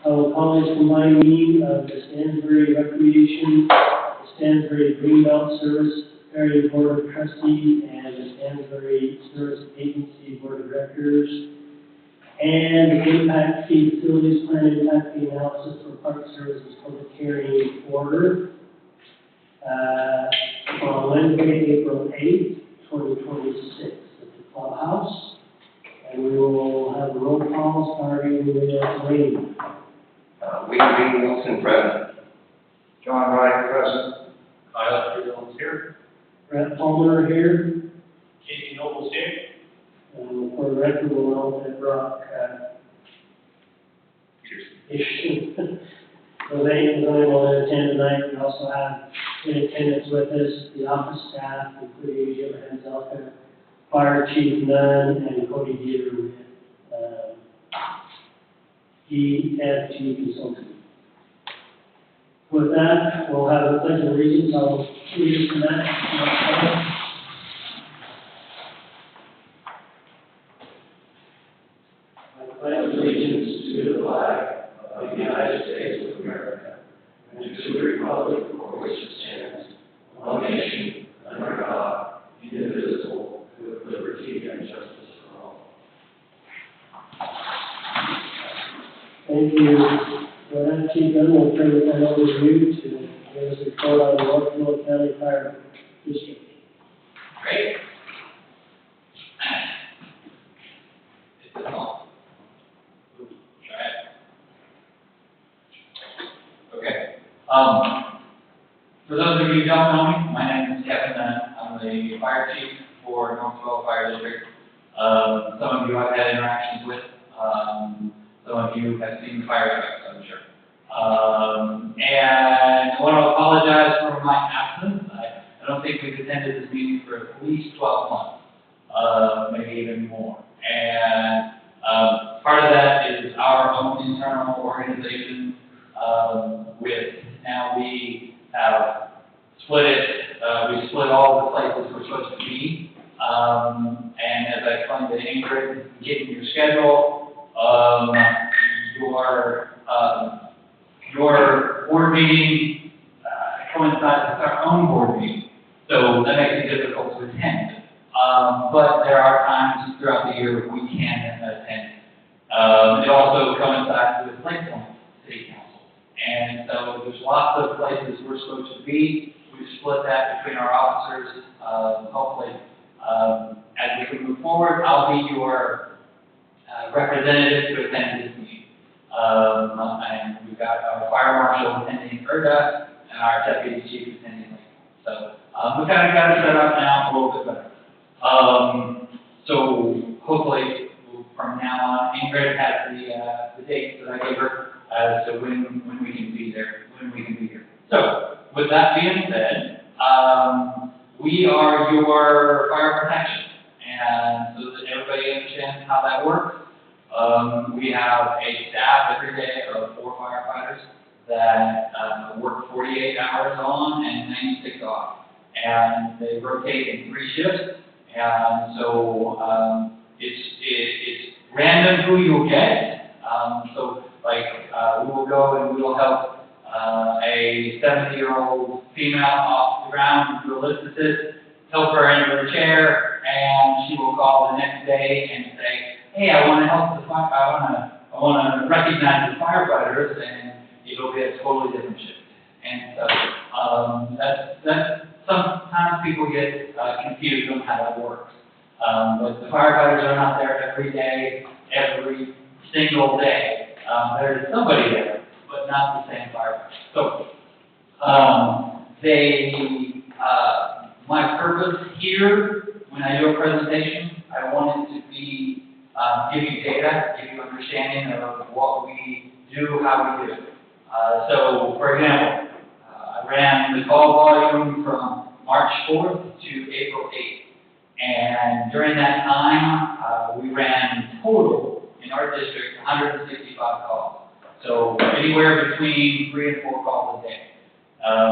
I will call this combined meeting of the Stansbury Recreation, the Stansbury Greenbelt Service Area Board of Trustees, and the Stansbury Service Agency Board of Directors, and the impact fee facilities plan impact fee analysis for park services public hearing order on Wednesday, April 8th, 2026 at the clubhouse. And we will have a roll call starting with Wayne. Neilson present. John Wright present. Kyle Jones here. Brett Palmer here. Kasey Noble's here. And for the record, we'll know that Brock Peterson. So they is unable to attend tonight. We also have in attendance with us the office staff, including Jim Hanzelka, Fire Chief Nunn, and Cody Dieter with EFG Consulting. With that, we'll have a pledge of allegiance. I'll lead us to that. I pledge allegiance to the flag of the United States of America and to the republic for which it stands, one nation, under God, indivisible, with liberty and justice for all. Thank you. Well, that's Chief Gunn. We'll turn it over to you to give us a report on the North Tooele County Fire District. Great. It's a call. Try it. Okay. For those of you who don't know me, my name is Kevin. I'm the fire chief for North Tooele Fire District. Some of you I've had interactions with. Some of you have seen the fire trucks, I'm sure. And I want to apologize for my absence. I don't think we've attended this meeting for at least 12 months, maybe even more. And part of that is our own internal organization. With now we have split it. We split all the places we're supposed to be. And as I explained to Ingrid, getting your schedule, your board meeting coincides with our own board meeting, so that makes it difficult to attend. But there are times throughout the year we can attend. It also coincides with Lake Point City Council, and so there's lots of places we're supposed to be. We've split that between our officers. Hopefully, as we can move forward, I'll be your representative to attend this meeting. And we've got our fire marshal attending ERDA and our deputy chief attending Lake. So we kind of got it set up now a little bit better. So hopefully from now on, Ingrid has the dates that I gave her as to when we can be there, here. So with that being said, we are your fire protection, and so that everybody understands how that works. We have a staff every day of 4 firefighters that work 48 hours on and 96 off. And they rotate in 3 shifts. And so it's random who you'll get. So we will go and we will help a 70-year-old female off the ground do a lift assist, help her into her chair, and she will call the next day and say, hey, I want to help the fire. I want to recognize the firefighters, and it'll be a totally different shift. And so that's sometimes people get confused on how that works. But the firefighters are not there every day, every single day. There's somebody there, but not the same firefighter. So my purpose here, when I do a presentation, I want it to be give you data, give you understanding of what we do, how we do it. So, for example, I ran the call volume from March 4th to April 8th. And during that time, we ran total in our district 165 calls. So anywhere between 3 and 4 calls a day.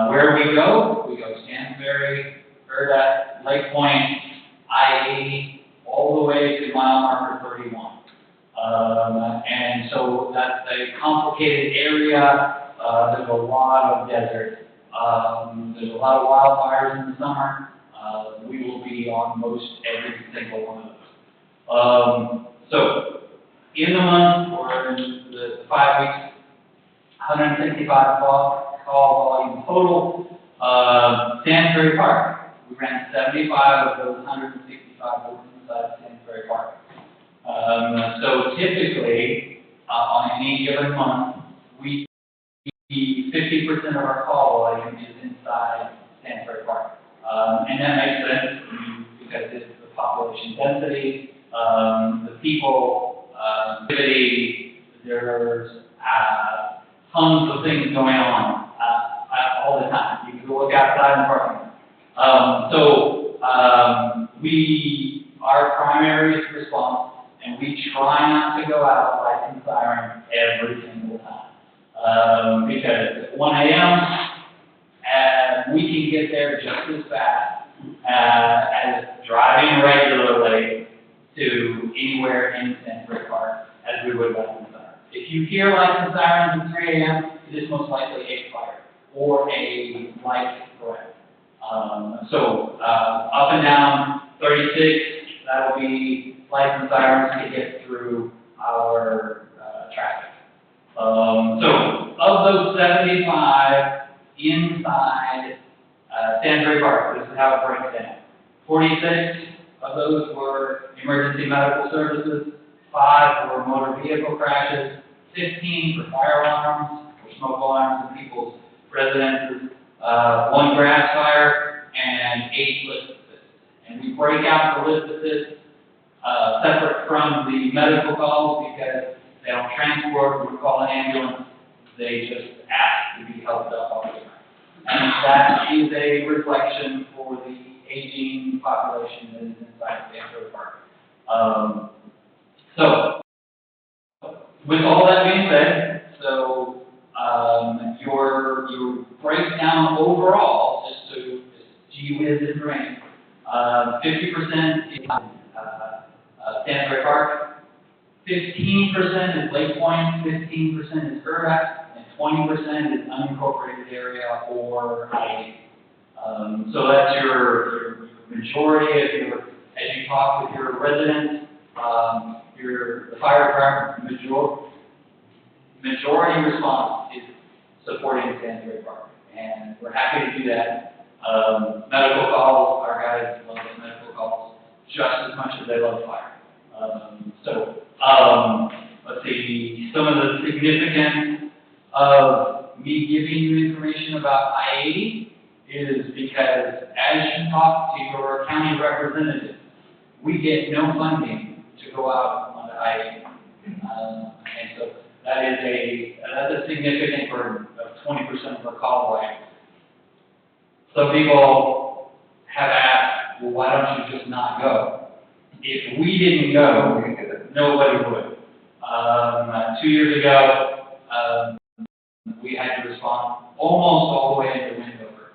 Where we go Stansbury, ERDA, Lake Point, I-80, all the way to mile marker 31. And so that's a complicated area. There's a lot of desert. There's a lot of wildfires in the summer. We will be on most every single one of those. So in the month or in the 5 weeks, 165 call volume total. Stansbury Park, we ran 75 of those 165 booths inside Stansbury Park. So typically, on any given month, 50% of our call volume is inside Stansbury Park. And that makes sense because it's the population density, the people, there's tons of things going on all the time. You can go look outside in the parking lot. Our primary is response, and we try not to go out lights and sirens every single time. Because at 1 a.m., we can get there just as fast as driving regularly to anywhere in Stansbury Park as we would lights and sirens. If you hear lights and sirens at 3 a.m., it is most likely a fire or a light threat. So up and down 36, that'll be lights and sirens to get through our traffic. So of those 75 inside Stansbury Park, this is how it breaks down. 46 of those were emergency medical services, 5 were motor vehicle crashes, 15 for fire alarms or smoke alarms in people's residences, 1 grass fire, and 8 lift assists. And we break out the lift assists separate from the medical calls because they don't transport, we call an ambulance, they just ask to be helped up all the time. And that is a reflection for the aging population that is inside Stansbury Park. So, with all that being said, your breakdown overall, just gee whiz information, 50% is Stansbury Park, 15% is Lake Point, 15% is Urbex, and 20% is unincorporated area or I-80. So that's your majority of your, as you talk with your residents, the fire department, majority response is supporting Stansbury Park, and we're happy to do that. Medical calls, our guys love the medical calls just as much as they love fire. Let's see, some of the significance of me giving you information about I-80 is because as you talk to your county representative, we get no funding to go out on the I-80. And so that's a significant burden of 20% of our call volume. Some people have asked, well, why don't you just not go? If we didn't go, nobody would. 2 years ago, we had to respond almost all the way into Windover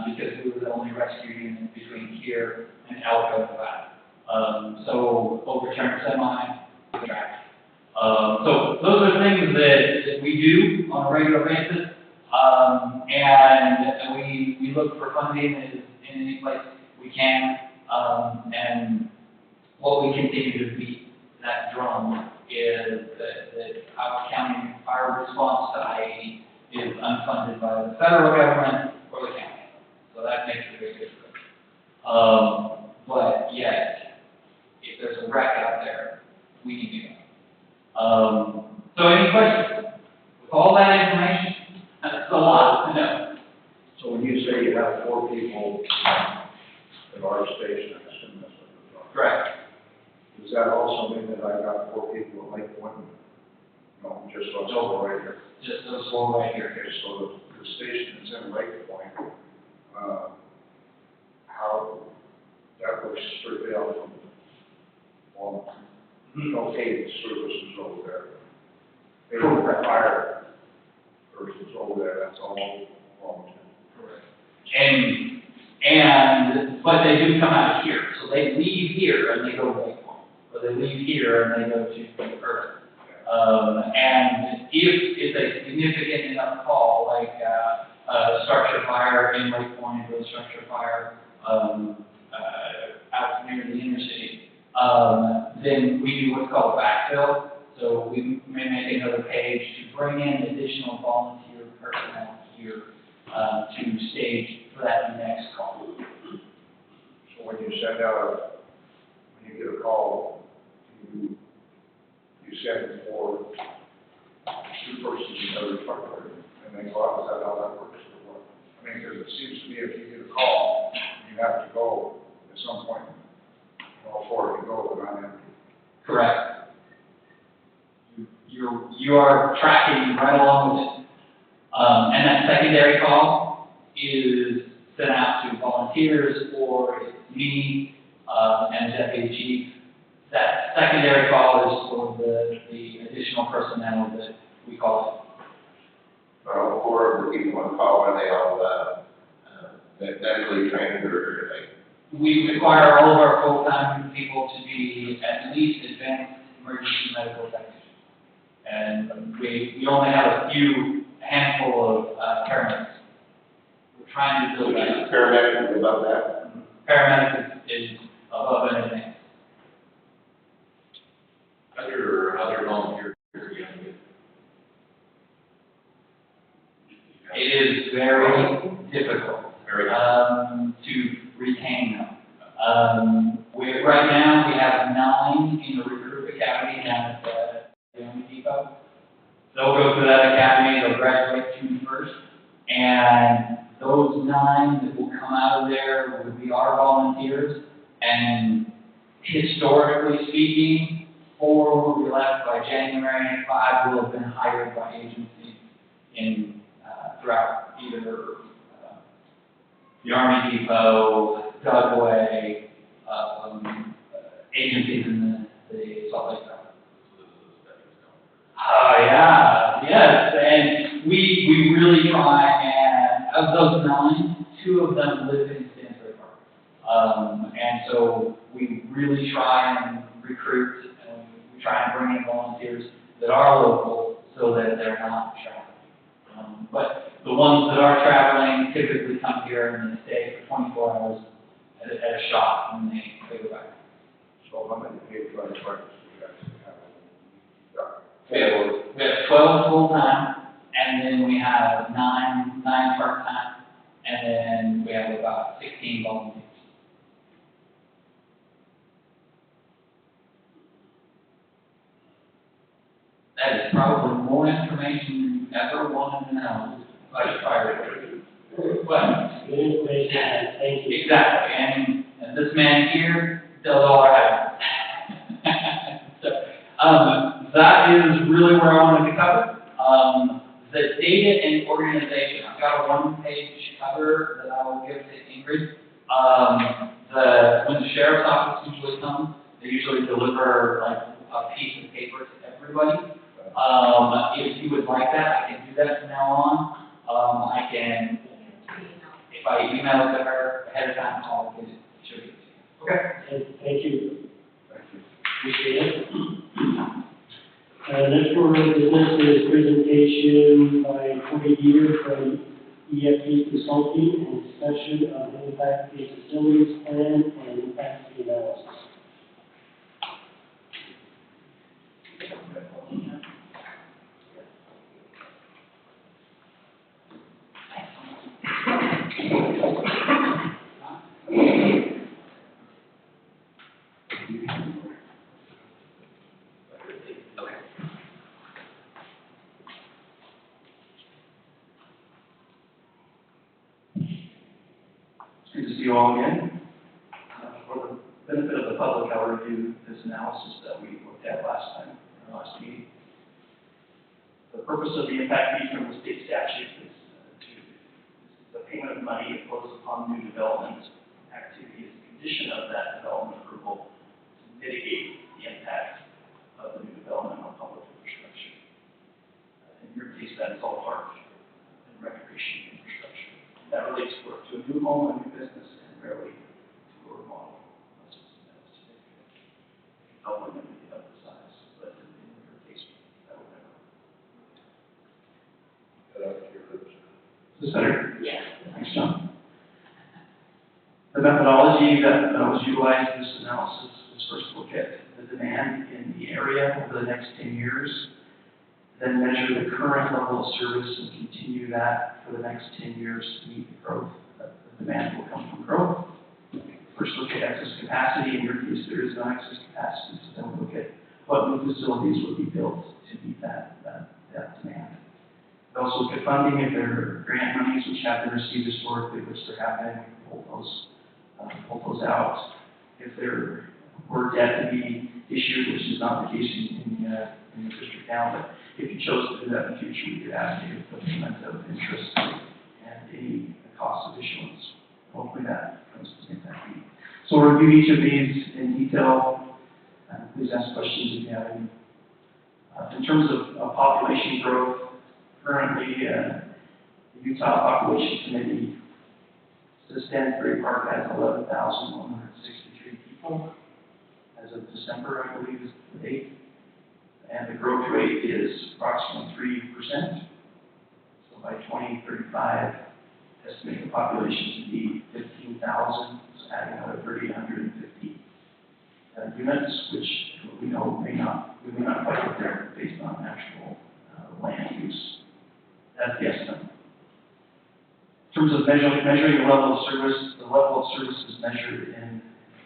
because we were the only rescue unit between here and Elko, Nevada. So overturned semi, track. So those are things that we do on a regular basis, and we look for funding in any place we can, and what we continue to beat that drum is that our county, our response to I-80 is unfunded by the federal government or the county. So that makes a big difference. But yet, if there's a wreck out there, we need to know. So any questions? With all that information, that's a lot to know. So when you say you have 4 people at our station, I assume that's what you're talking about. Correct. Does that also mean that I got 4 people at Lake Point? No, just those 4 right here. Just those 4 right here. Okay, so the station that's in Lake Point, how that looks strictly out from no paid services over there. Paid fire services over there, that's all wrong. Correct. But they do come out of here, so they leave here and they go to Lake Point. or they leave here and they go to Earth. And if it's a significant enough call, like a structure fire in Wright Point or a structure fire out near the intercity, then we do what's called backfill. So we may make another page to bring in additional volunteer personnel here to stage for that next call. So when you send out, when you get a call, you send for two persons in every department, and then go out, is that how that works, or what? I mean, because it seems to me if you get a call, you have to go at some point, all four can go, but I'm empty. Correct. You are tracking right along with it. And that secondary call is sent out to volunteers or it's me and deputy chief. That secondary call is for the additional personnel that we call it. Four of the people on call, are they all, medically trained or like? We require all of our full-time people to be at least advanced emergency medical technicians. And we only have a handful of paramedics. We're trying to build that up. Paramedics above that? Paramedics is above anything. Other volunteers are you gonna get? It is very difficult to retain them. Right now, we have 9 in the recruit academy down at the Army Depot. They'll go through that academy, they'll graduate June 1st, and those 9 that will come out of there will be our volunteers, and historically speaking, 4 will be left by January, and 5 will have been hired by agencies in throughout either the Army Depot, Dugway, agencies in the Salt Lake Valley. Yeah, yes, and we really try, and of those 9, 2 of them live in Stansbury Park. And so we really try and recruit, and we try and bring in volunteers that are local so that they're not traveling. But the ones that are traveling typically come here and they stay for 24 hours at a shop and they go back. So how many paid firefighters do you actually have? We have 12 full-time, and then we have 9 part-time, and then we have about 16 volunteers. That is probably more information you ever wanted to know about fire. But Good information, thank you. exactly, and this man here does all our having. So, that is really where I wanted to cover. The data and organization. I've got a 1-page cover that I will give to Ingrid. When the sheriff's office usually comes, they usually deliver like a piece of paper to everybody. If you would like that, I can do that from now on. I can, if I email it to her ahead of time, I'll get it. She'll get it to you. Okay. Thank you. Thank you. Appreciate it. Next order of business is presentation by Corey Dieter from EFP Consulting and discussion of impact fee facilities plan and impact fee analysis. Good to see you all again. For the benefit of the public, I'll review this analysis that we looked at last time, in our last meeting. The purpose of the impact fee from the state statute is the payment of money imposed upon new development activity as a condition of that development approval to mitigate the impact of the new development on public infrastructure. In your case, that is all park and recreation infrastructure. That relates to a new home, a new business, and rarely to a remodel, unless it's significant. Help with utilize this analysis is first look at the demand in the area over the next 10 years, then measure the current level of service and continue that for the next 10 years to meet the growth. The demand will come from growth. First look at excess capacity. In your case, there is no excess capacity, so then we look at what new facilities would be built to meet that demand. We also look at funding. If there are grant monies which have been received historically, which there have been, we pull those out. If there were debt to be issued, which is not the case in the district now, but if you chose to do that in the future, we could ask you for payment of interest and any cost of issuance. Hopefully that comes to impact fee. So we'll review each of these in detail. Please ask questions if you have any. In terms of population growth, currently the Utah Population Committee says Stansbury Park has 11,163 people. As of December, I believe, is the date. And the growth rate is approximately 3%. So by 2035, estimate the population to be 15,000, so adding another 3,150 units, which we know we may not quite get there based on actual land use. That's the estimate. In terms of measuring the level of service is measured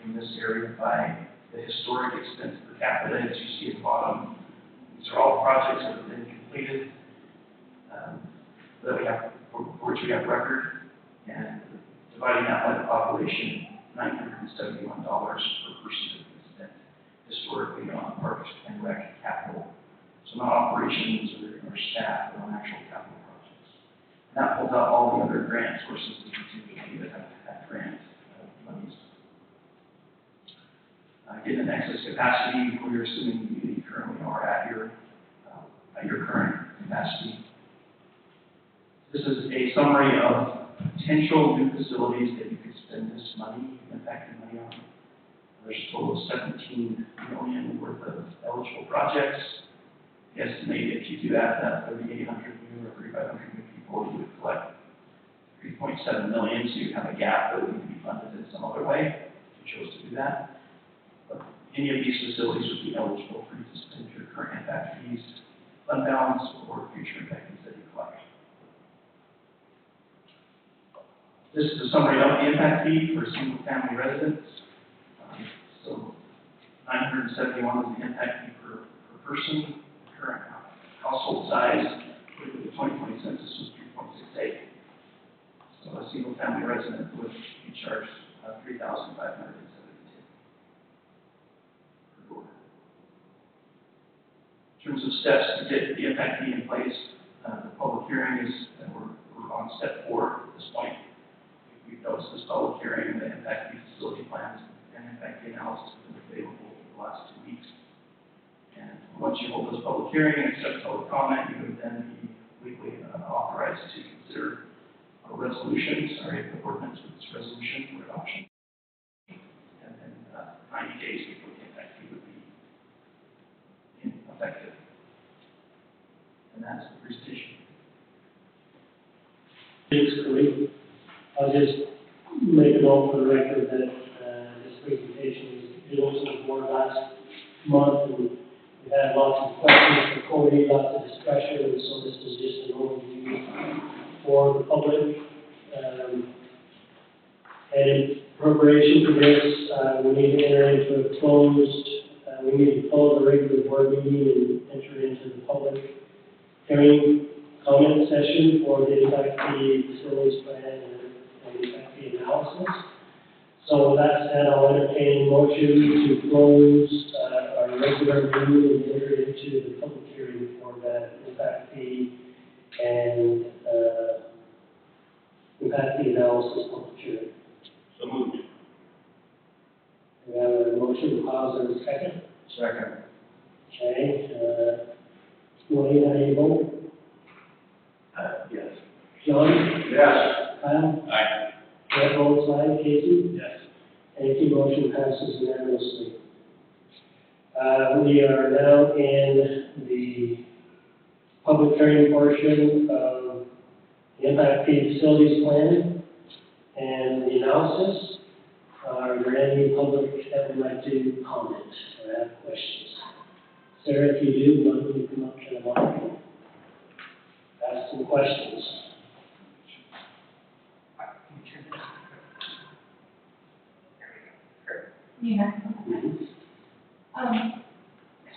in this area by the historic expense per capita, as you see at the bottom. These are all projects that have been completed that we have, for which we have record, and dividing that by the population, $971 per person has been spent historically on parks and rec capital. So not operations or staff, but on actual capital projects. And that pulls out all the other grant sources that continue that have grant monies. Given an excess capacity, we are assuming you currently are at your current capacity. This is a summary of potential new facilities that you could spend this money, impacted money on. There's a total of $17 million worth of eligible projects. We estimate if you do add that 3,800 new or 3,500 new people, you would collect $3.7 million, so you have a gap that would need to be funded in some other way if you chose to do that. But any of these facilities would be eligible for you to spend your current impact fees, fund balance, or future impact fees that you collect. This is a summary of the impact fee for single-family residents. So 971 is the impact fee per person. The current household size for the 2020 census was 3.68. So a single-family resident would be charged $3,572 per door. In terms of steps to get the impact fee in place, the public hearing is we're on step 4 at this point. We've noticed this public hearing, the impact fee facility plans and impact fee analysis have been available for the last 2 weeks. And once you hold this public hearing and accept public comment, you would then be legally authorized to consider a resolution, the ordinance with this resolution for adoption. And then 90 days before the impact fee would be effective. And that's the presentation. Thanks, Corey. I'll just make a note for the record that this presentation was also to the board last month, and we had lots of questions for Corey, lots of discussion, and so this was just an overview for the public. And in preparation for this, we need to enter into a closed, we need to close the regular board meeting and enter into the public hearing comment session for the impact fee facilities plan and impact fee analysis. So with that said, I'll entertain a motion to close our regular meeting and enter into the public hearing for that impact fee and impact fee analysis public hearing. So moved. We have a motion to pause in a second. Second. Okay, Wayne, how do you vote? Yes. John? Yes. Kyle? Aye. Brett votes aye. Kasey? Yes. Thank you. Motion passes unanimously. We are now in the public hearing portion of the impact fee facilities plan and the analysis. Are there any public that would like to comment or have questions? Sarah, if you do, why don't you come up to the mic? Ask some questions. Yeah.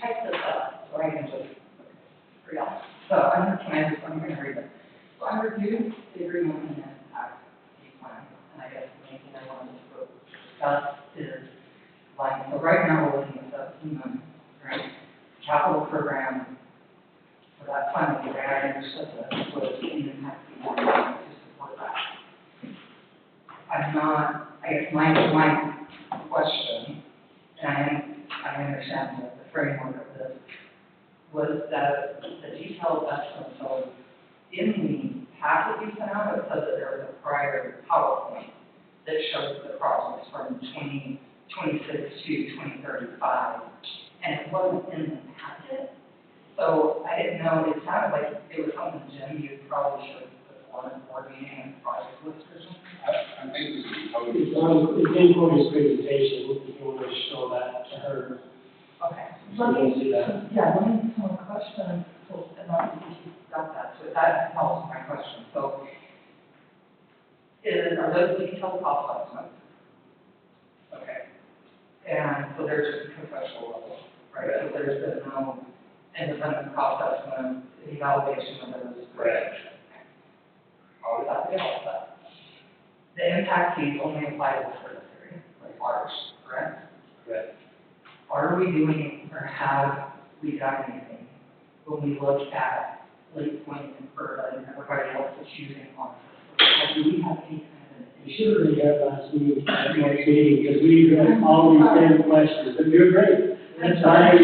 Type this up, so I can just read off. So I'm going to read it. So I reviewed the agreement and then impact plan, and I guess the main thing I wanted to discuss is, like, so right now we're looking at 17 million, right? Capital program for that funding, the way I understood this was the impact plan to support that. I'm not, I guess my question, and I understand the framework of this, was that the detailed estimate, so in the packet we sent out, it said that there was a prior PowerPoint that showed the projects from 2026 to 2035, and it wasn't in the packet. So I didn't know, it sounded like it was something, Jim, you probably should before the board meeting and project list or something. I think this is totally. It's in Cody's presentation, if you want to show that to her. Okay. So you can see that. Yeah, let me ask one question, so, and I think you got that, so that helps my question. So, are those detailed cost estimates? Okay. And so they're just professional level, right? So there's been no independent cost estimate, evaluation of those. Correct. How does that get all that? The impact fees only apply to the service area, like ours, correct? Correct. Are we doing or have we done anything when we look at Lake Point and Bertha and everybody else that's using on this? Do we have any kind of? You should have been here last meeting, because we addressed all these same questions, but you're great. That's why I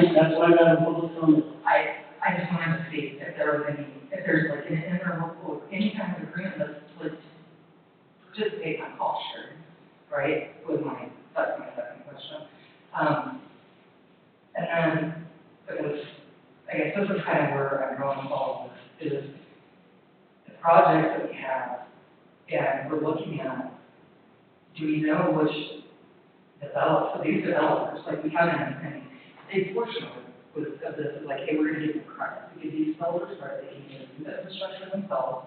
got a public comment. I just wanted to see if there was any, if there's like an interlocal, any kind of agreement that's like participate on cost sharing, right? That's my second question. And then, because I guess this is kind of where I'm going with all of this, is the projects that we have, and we're looking at, do we know which so these developers, like we haven't had any, a portion of this is like, hey, we're going to give them credit. We give these developers credit, they can either do the infrastructure themselves,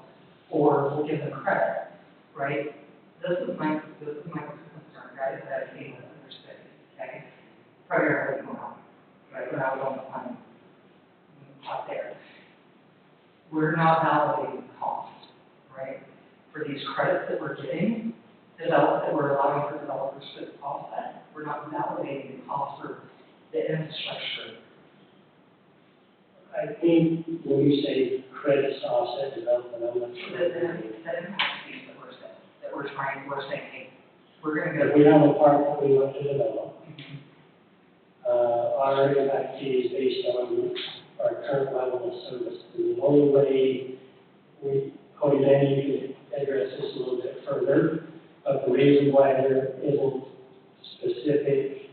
or we'll give them credit, right? This is my concern, guys, that I came with understanding, okay? Primarily, right, when I was on the plan out there. We're not validating costs, right? For these credits that we're getting, that we're allowing for developers to offset, we're not validating the cost for the infrastructure. I think when you say credits to offset development, I'm not sure. The impact fees that we're saying, hey, we're going to go. If we have a park that we want to develop, our impact fee is based on our current level of service. And the only way Cody, then you can address this a little bit further, but the reason why there isn't specific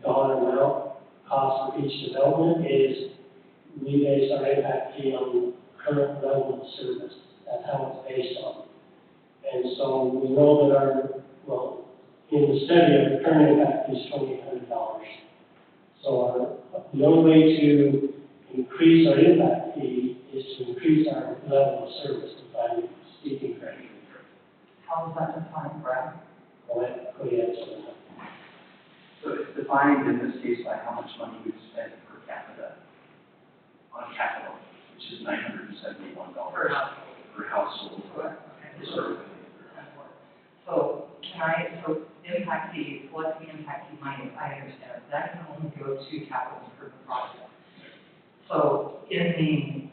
dollar amount cost for each development is we base our impact fee on current level of service. That's how it's based on. And so we know that in the study, our current impact fee is $2,800. So the only way to increase our impact fee is to increase our level of service, if I'm speaking correctly. How is that defined, Brad? Go ahead, answer that. So it's defined in this case by how much money we've spent per capita on capital, which is $971 per household. So impact fee, collecting impact fee money, I understand, that can only go to capital improvement projects. So in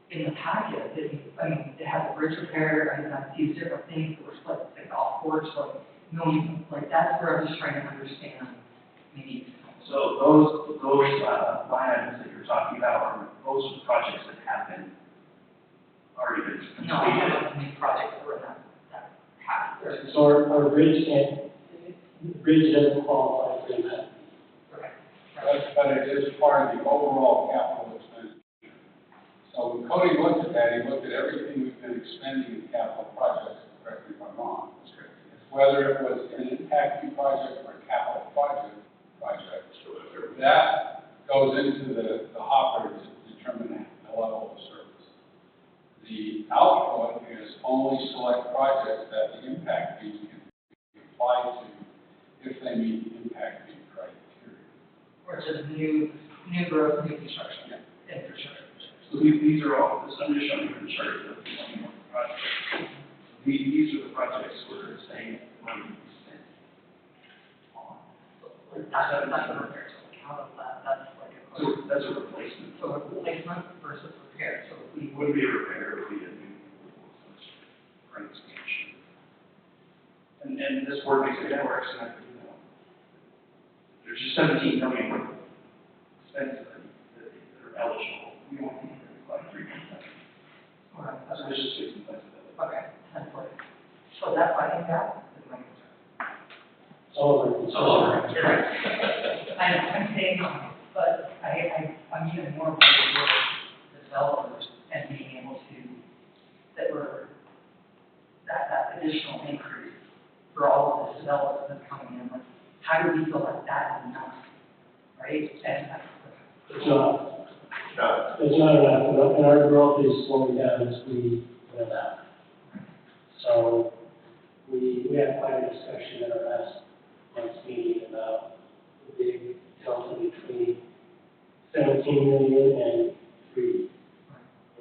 the packet, it has a bridge repair, and a few different things that were split, like off boards, millions, like that's where I'm just trying to understand maybe. So those line items that you're talking about those are the projects that have been already been completed. No, I don't know any projects that were that half. So our bridge doesn't qualify for impact. But it is part of the overall capital expenditure. So when Cody looked at that, he looked at everything we've been expending in capital projects, correct me if I'm wrong. whether it was an impact fee project or a capital project, that goes into the hopper to determine the level of service. The output is only select projects that the impact fees can be applied to if they meet the impact fee criteria. Or just new growth, new construction, infrastructure. So these are all, this, I'm just showing you the chart of the projects. These are the projects where it's saying money to be spent on. That's not the repair, so how does that, that's like a. So that's a replacement. So a replacement versus repair, so we. It wouldn't be a repair, it would be a new or an expansion. And this board makes it, yeah, we're actually not going to do that. There's just 17 million worth of expenses that are eligible. We want to be like 3.7. Alright, So there's just 6 points of that. okay, 10 foot. So that's why I think that is my concern. I'm saying, but I'm even more worried with developers and being able to, that additional increase for all of this development that's coming in, like, how do we feel like that is enough, right? And It's not enough, and our growth is slowing down as we build out. So we had quite a discussion at our last month's meeting about the big delta between 17 million and 3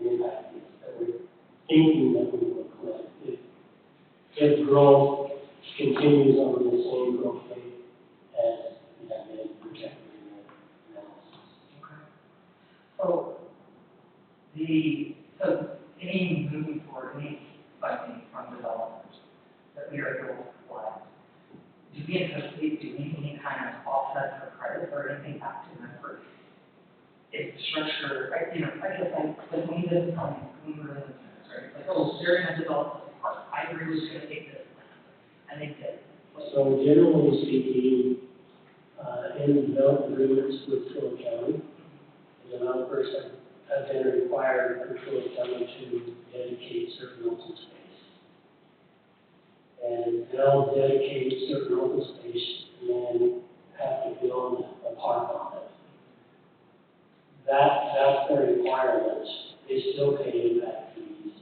in impact fees that we're thinking that we will collect. If growth continues on the same growth rate as we have been projected in the analysis. So any moving forward, any funding from developers that we are able to provide, do we anticipate doing any kind of offset for credit or anything back to them for infrastructure, right? I guess like when we did when we were in the business, right? Like, oh, they're going to develop this park. I agree we're going to take this land, and they did. So generally speaking, in development agreements with Tooele County, the developers have been required for Tooele County to dedicate certain open space. And they'll dedicate certain open space and then have to build a park on it. That's their requirements. They still pay impact fees.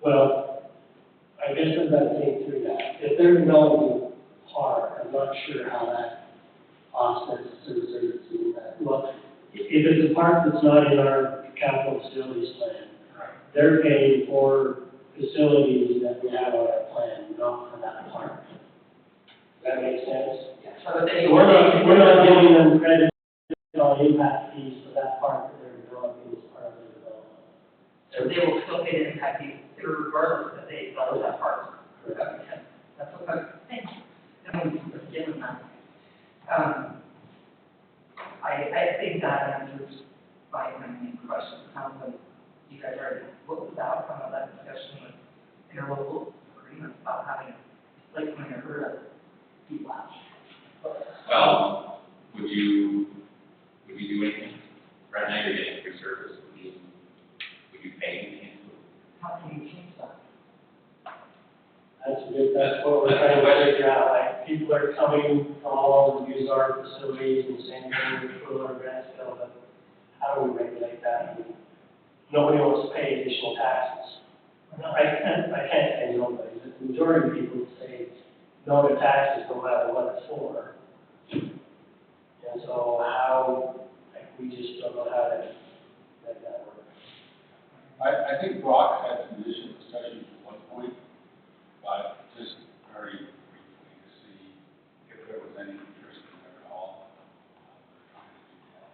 Well, I guess I've got to think through that. If they're developing a park, I'm not sure how that offsets the reserves and that. Well, if it's a park that's not in our capital facilities plan, they're paying for facilities that we have on our plan, not for that park. Does that make sense? Yeah. So if So we're not giving them credit on impact fees for that park that they're developing as part of their development. so they will still pay the impact fee regardless if they develop that park. Correct. That's what I'm saying. And we begin with that. I think that answers my main question. It sounds like you guys already looked at the outcome of that discussion with interlocal agreements about having, like, when I heard of people out. Well, would you do anything? Right now you're getting free service, would you pay anything? How can you change that? That's what we're trying to figure out. Like, people are coming from all over to use our facilities and same thing with Tooele or Grantsville, but how do we regulate that? I mean, nobody wants to pay additional taxes. I can't say nobody, but the majority of people say no to taxes no matter what it's for. And so we just don't know how to make that work. I think Brock had some initial discussions at one point, but just very briefly to see if there was any interest in there at all. Trying to do that.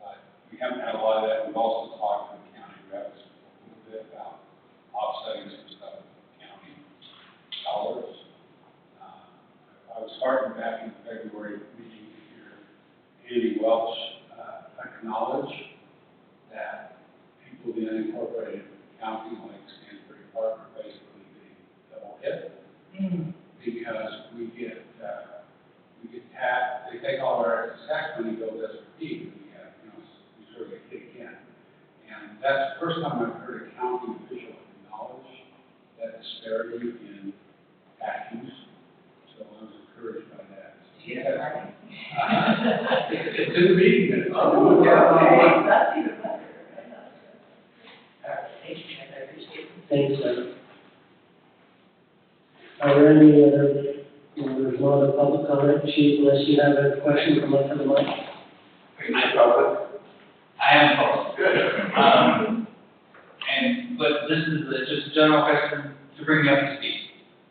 But we haven't had a lot of that. We've also talked to the county reps a little bit about offsetting some stuff with county dollars. I was starting back in February meeting to hear Andy Welch acknowledge that people in the unincorporated county like Stansbury Park are basically being double hit because we get taxed. They take all our excess tax money, go to SRP, and we have, we sort of get hit again. And that's the first time I've heard a county official acknowledge that disparity area in actions, so I was encouraged by that. Yeah. It's in the meeting minutes. Oh, okay, that's even better. All right, thank you, guys, I appreciate it. Thanks, sir. Are there any other, there's no other public comment sheet unless you have a question come up to the mic? I am opposed. Good. But this is just a general question to bring you up to speed.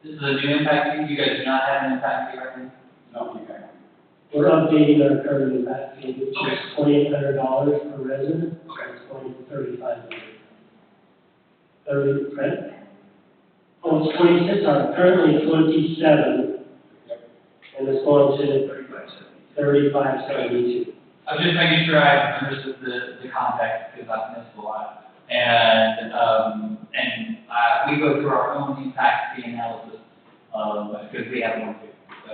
This is a new impact fee. You guys do not have an impact fee right now? No, you can't. We're updating our current impact fee, which Okay. is $2,800 per resident. Okay. It's going to $3,500. 30, right? Oh, it's 26, currently it's 27, and it's going to 35.72. I'm just making sure I understood the context, because I've missed a lot. And we go through our own impact fee analysis, because we have one too. So,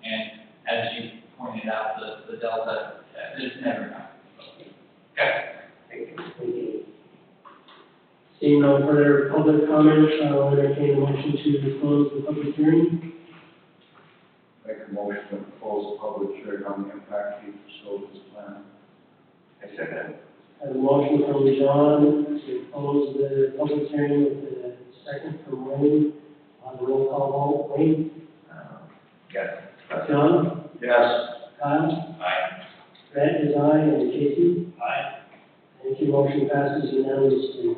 and as you pointed out, the delta is never enough. Okay. Thank you. Seeing no further public comments, I'll entertain a motion to close the public hearing. Make a motion to close the public hearing on the impact fee facilities plan. I second. I have a motion from John to close the public hearing with the second from Wayne. On the roll call vote, Wayne? Yes. John? Yes. Kyle? Aye. Brett is aye, and Kasey? Aye. Thank you, motion passes unanimously.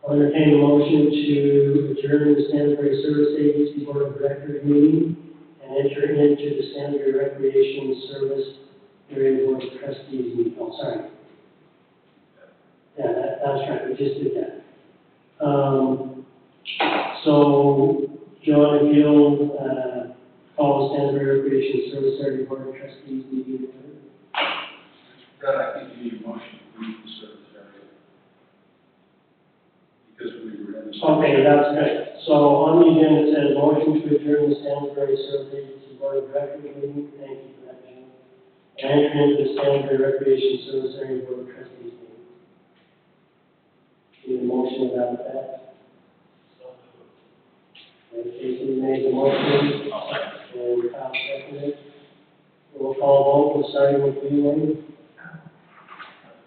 I'll entertain a motion to adjourn the Stansbury Service Agency Board of Directors meeting and enter into the Stansbury Recreation Service Area Board of Trustees meeting. Oh, sorry. Yeah, that's right, we just did that. So, John, if you'll, call the Stansbury Recreation Service Area Board of Trustees meeting. Brett, I think you need a motion to leave the service area. Because we were in the. Okay, that's good. So on the agenda, it says motion to adjourn the Stansbury Service Agency Board of Directors meeting. Thank you for that, Jim. And enter into the Stansbury Recreation Service Area Board of Trustees meeting. Need a motion about that? And Kasey made the motion. And Kyle seconded it. We'll call vote, starting with you, Wayne.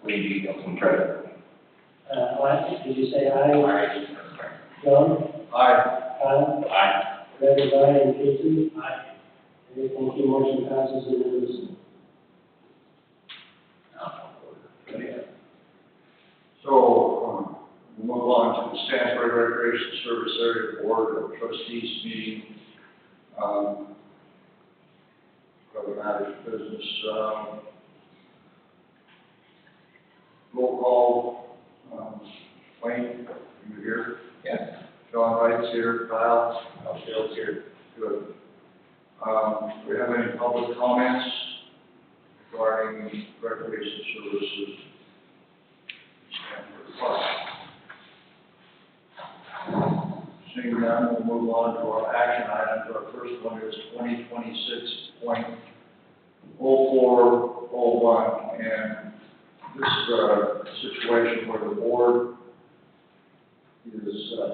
Lady Neilson, present. Aye. Did you say aye? Aye. John? Aye. Kyle? Aye. Brett is aye, and Kasey? Aye. Okay, thank you, motion passes unanimously. So, we'll move on to the Stansbury Recreation Service Area Board of Trustees meeting. Other matters of business, roll call, Wayne, you here? Yes. John Wright's here, Kyle? Bill's here. Good. Do we have any public comments regarding recreation services? Stansbury Park? Seeing none, we'll move on to our action items. Our first one is 2026.0401, and this is a situation where the board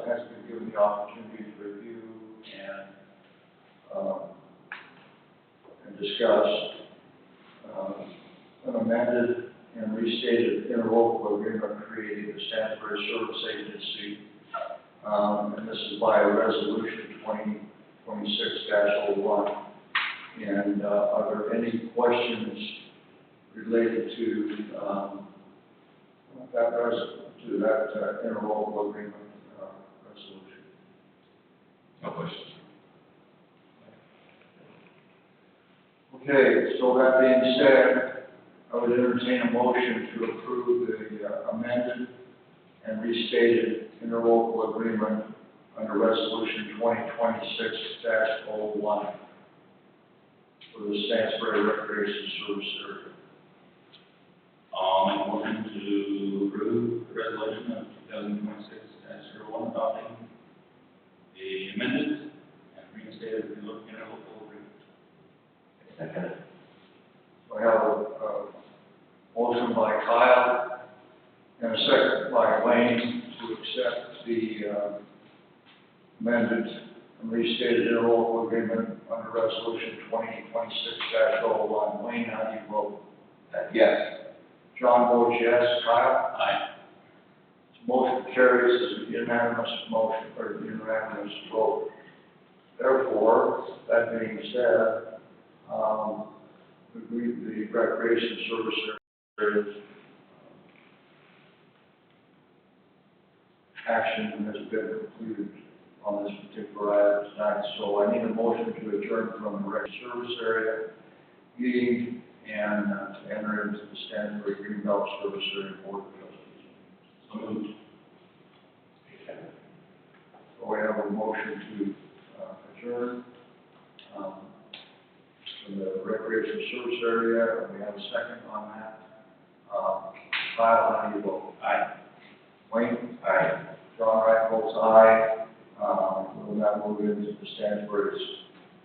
has been given the opportunity to review and discuss an amended and restated interlocal agreement creating the Stansbury Service Agency. And this is by resolution 2026-01. And are there any questions related to that interlocal agreement resolution? No questions. Okay, so that being said, I would entertain a motion to approve the amended and restated interlocal agreement under resolution 2026-01 for the Stansbury Recreation Service Area. Make a motion to approve the resolution of 2026-01 adopting the amended and reinstated interlocal agreement. Second. I have a motion by Kyle and a second by Wayne to accept the amended and restated interlocal agreement under resolution 2026-01. Wayne, how do you vote? Yes. John votes yes. Kyle? Aye. Motion carries as a unanimous motion, or unanimous vote. Therefore, that being said, the recreation service areas action has been completed on this particular item tonight. So I need a motion to adjourn from the rec service area meeting and to enter into the Stansbury Greenbelt Service Area Board of Trustees. So moved. So we have a motion to adjourn from the recreation service area, and we have a second on that. Kyle, how do you vote? Aye. Wayne? Aye. John Wright votes aye. We'll now move into the Stansbury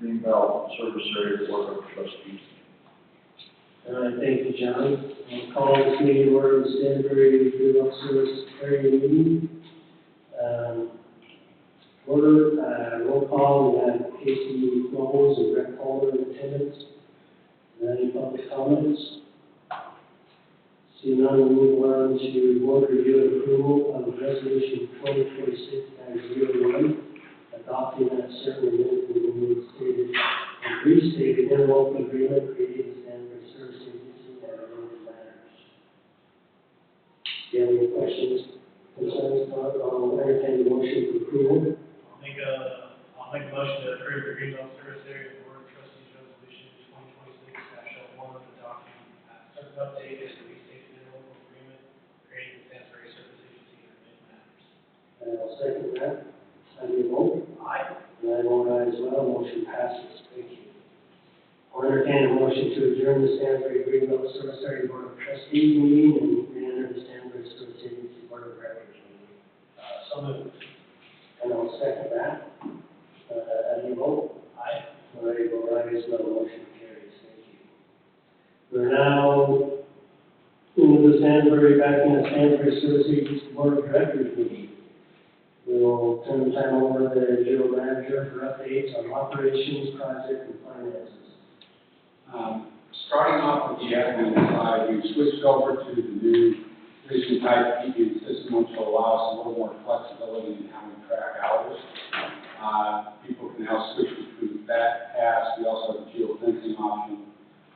Greenbelt Service Area Board of Trustees. Thank you, John. I'll call this meeting order, the Stansbury Greenbelt Service Area meeting. Roll call, we have Kasey Knowles and Brett Palmer in attendance. Any public comments? See none, we'll move on to board review and approval of resolution 2026-01, adopting that certain amendment stated and restated interlocal agreement creating the Stansbury Service Agency and related matters. Do you have any questions, concerns, Todd? I'll entertain the motion for approval. I'll make a motion to approve the Greenbelt Service Area Board of Trustees Resolution 2026-01, adopting certain updates to restated interlocal agreement creating the Stansbury Service Agency and related matters. And I'll second that. How do you vote? Aye. And I vote aye as well. Motion passes. Thank you. I'll entertain a motion to adjourn the Stansbury Greenbelt Service Area Board of Trustees meeting and re-enter the Stansbury Service Agency Board of Directors meeting. So moved. And I'll second that. How do you vote? Aye. All right, vote aye as well. Motion carries. Thank you. We're now in the back in the Stansbury Service Agency Board of Directors meeting. We'll turn the time over to the General Manager for updates on operations, project, and finances. Starting off with the admin side, we've switched over to the new vision type heating system, which will allow us a little more flexibility in how we track hours. People can now switch between that task. We also have a geofencing option.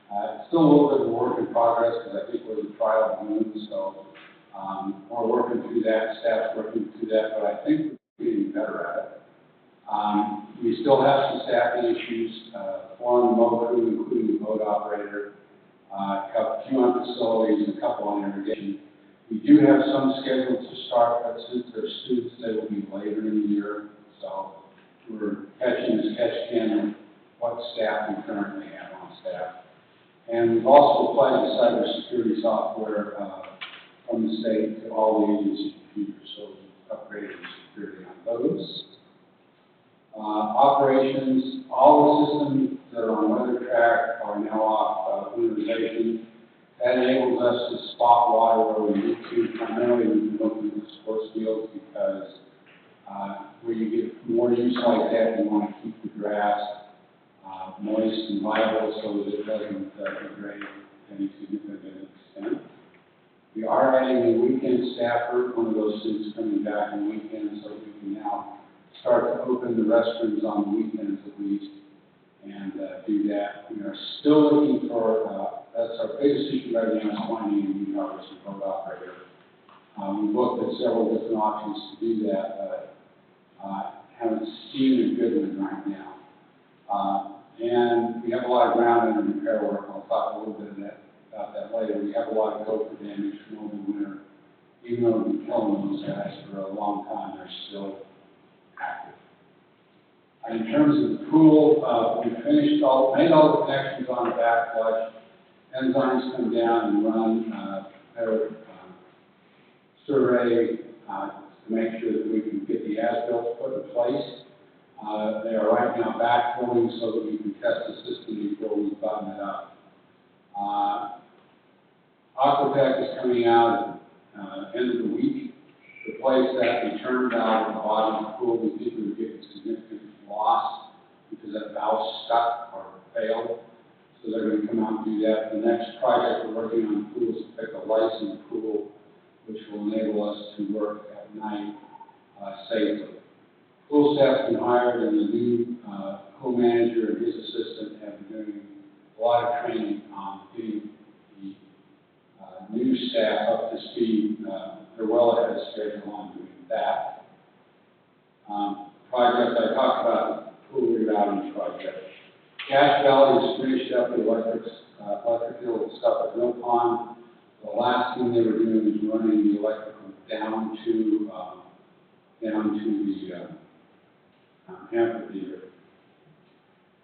It's still a little bit of a work in progress because I think we're in trial balloon, so we're working through that, staff's working through that, but I think we're getting better at it. We still have some staffing issues, 4 on the mow crew, including the boat operator, a few on facilities, and a couple on irrigation. We do have some scheduled to start, but since they're students, they will be later in the year, so we're catching as catch can what staff we currently have on staff. And we've also applied the cybersecurity software from the state to all the agency computers, so we've upgraded the security on those. Operations, all the systems that are on weather track are now off winterization. That enables us to spot water where we need to. Primarily, we've been looking at the sports fields because where you get more use like that, you want to keep the grass moist and viable so that it doesn't degrade any significant extent. We are adding a weekend staffer, one of those students coming back on weekends, so we can now start to open the restrooms on the weekends at least and do that. We are still looking for, that's our biggest issue right now, is finding a new harvester boat operator. We've looked at several different options to do that, but haven't seen a good one right now. And we have a lot of ground under repair work. I'll talk a little bit about that later. We have a lot of gopher damage from over the winter. Even though we've been killing those guys for a long time, they're still active. In terms of the pool, we made all the connections on the back flush. Enzymes come down and run their survey to make sure that we can get the as-built put in place. They are right now backfilling so that we can test the system before we button it up. Aquatech is coming out at end of the week. The replace that return valve at the bottom of the pool. We think we would get significant loss because that valve stuck or failed. So they're going to come out and do that. The next project we're working on the pool is to pick a licensed pool, which will enable us to work at night safely. Pool staff's been hired, and the new pool manager and his assistant have been doing a lot of training on getting the new staff up to speed. They're well ahead of schedule on doing that. Project I talked about, the pool rerouting project. Cache Valley has finished up the electrical stuff at Mill Pond. The last thing they were doing was running the electrical down to the amphitheater.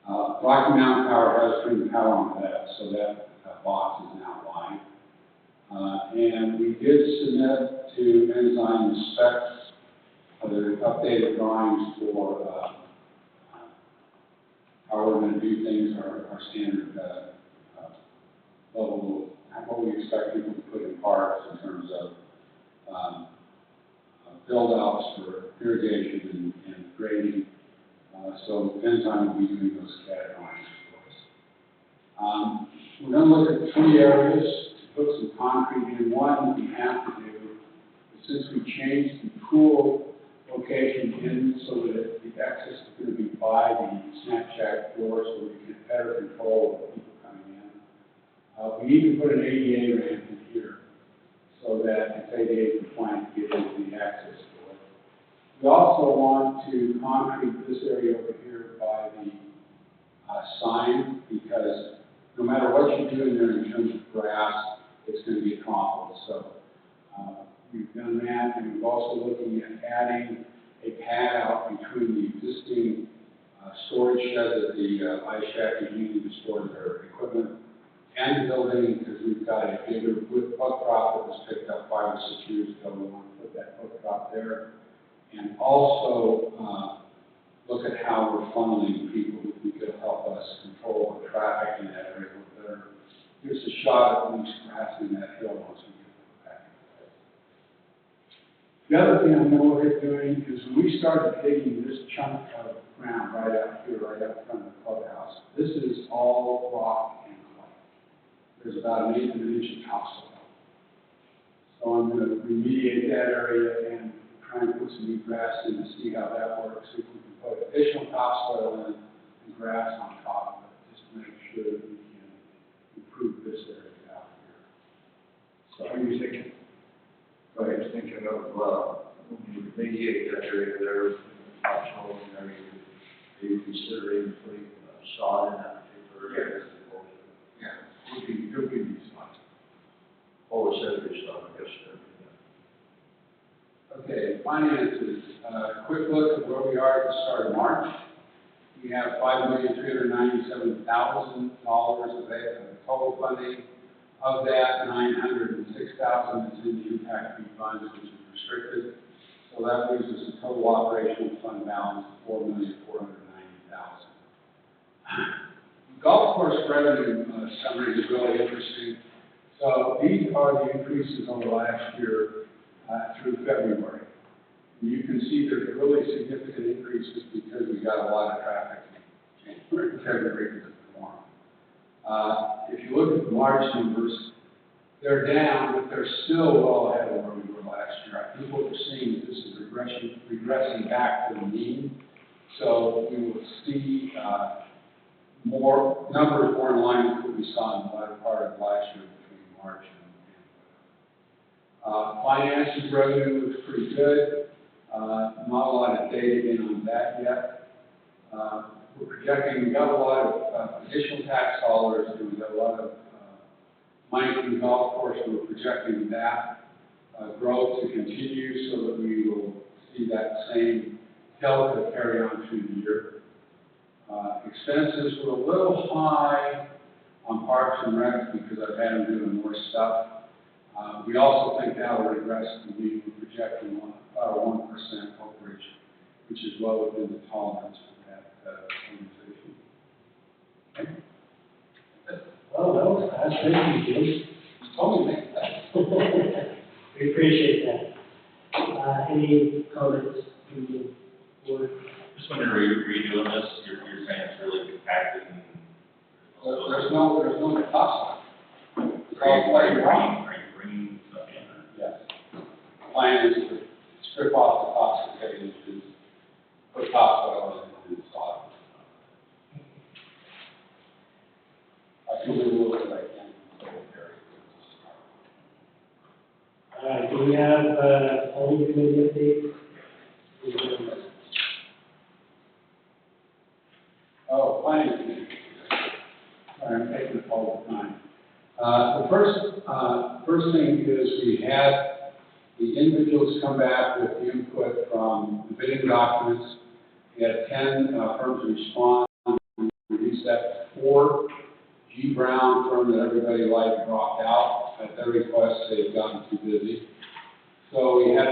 Rocky Mountain Power has turned the power on that, so that box is now live. And we did submit to Enzyme the specs of the updated drawings for how we're going to do things, our standard level of what we expect people to put in parks in terms of build-outs for irrigation and grading. So Enzyme will be doing those CAD drawings for us. We're going to look at 3 areas to put some concrete in. One we have to do, since we changed the pool location in so that the access is going to be by the Snapchat door so we can better control the people coming in. We need to put an ADA ramp in here so that it's ADA compliant to get into the access door. We also want to concrete this area over here by the sign, because no matter what you do in there in terms of grass, it's going to be trampled. So we've done that, and we're also looking at adding a pad out between the existing storage shed that the ice shack is using to store their equipment and the building, because we've got a bigger wood hook drop that was picked up 5 or 6 years ago. We want to put that hook drop there. And also look at how we're funneling people who could help us control the traffic in that area a little better. Here's a shot of police crossing that hill once we get back in place. The other thing I know we're doing is when we started digging this chunk of ground right out here, right up front of the clubhouse, this is all rock and clay. There's about 1/8 of an inch of topsoil. So I'm going to remediate that area and try and put some new grass in to see how that works. If we can put additional topsoil in and grass on top of it, just to make sure that we can improve this area out here. So What are you thinking? go I ahead. was thinking of, when you remediate that area there, topsoil area, are you considering putting sod in that particular area? Yeah, it'll be these ones. Oh, it's every sod, I guess. Okay, finances. Quick look at where we are at the start of March. We have $5,397,000 of total funding. Of that, $906,000 is in the impact fee funds, which is restricted. So that leaves us a total operational fund balance of $4,490,000. Golf course revenue summary is really interesting. So these are the increases over last year through February. And you can see there's a really significant increases because we got a lot of traffic in January and February because of the warm. If you look at the March numbers, they're down, but they're still well ahead of where we were last year. I think what we're seeing is this is regressing back to the mean. So we will see more numbers more in line with what we saw in the latter part of last year between March and finances revenue looks pretty good. Not a lot of data in on that yet. We're projecting, we got a lot of additional tax dollars, and we got a lot of money from the golf course, and we're projecting that growth to continue so that we will see that same delta carry on through the year. Expenses were a little high on Parks and Rec because I've had them doing more stuff. We also think that will regress to be projecting about a 1% overage, which is well within the tolerance for that organization. Okay. Well, that was fast. Thank you, Jim. Totally makes sense. We appreciate that. Any any comments from the board? Just when you're redoing this, you're saying it's really compacted and. There's no cost. Are you bringing stuff in? Yes. The plan is to strip off the toxic headings, put topsoil in and sod. I can do a little bit I can control the area. Do we have, only committee update? Oh, planning committee. Sorry, I'm taking it all the time. The first thing is we had the individuals come back with the input from the bidding documents. We had 10 firms respond. We reduced that to 4. G. Brown, firm that everybody liked, dropped out. At their request, they had gotten too busy. So we had a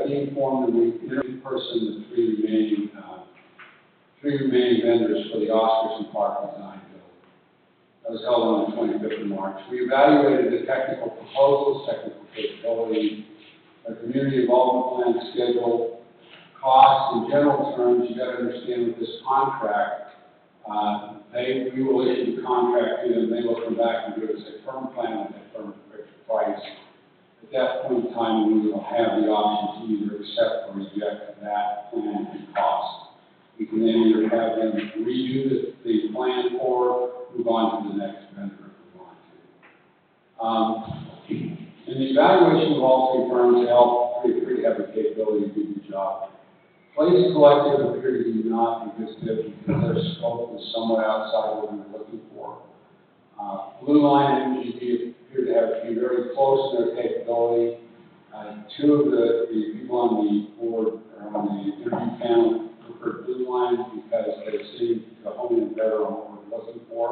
team formed, and we interviewed the 3 remaining vendors for the Oscarson Park design build. That was held on the 25th of March. We evaluated the technical proposals, technical capability, a community involvement plan schedule, costs. In general terms, you got to understand with this contract, we will issue the contract to them, they will come back and give us a firm plan with a firm fixed price. At that point in time, we will have the option to either accept or reject that plan and cost. We can then either have them redo the plan or move on to the next vendor if we want to. In the evaluation of all 3 firms, they all pretty have the capability to do the job. Place Collective appeared to be not a good fit because their scope was somewhat outside what we were looking for. Blue Line and MGB appear to be very close in their capability. 2 of the people on the board or on the interview panel preferred Blue Line because they seemed to hone in better on what we're looking for.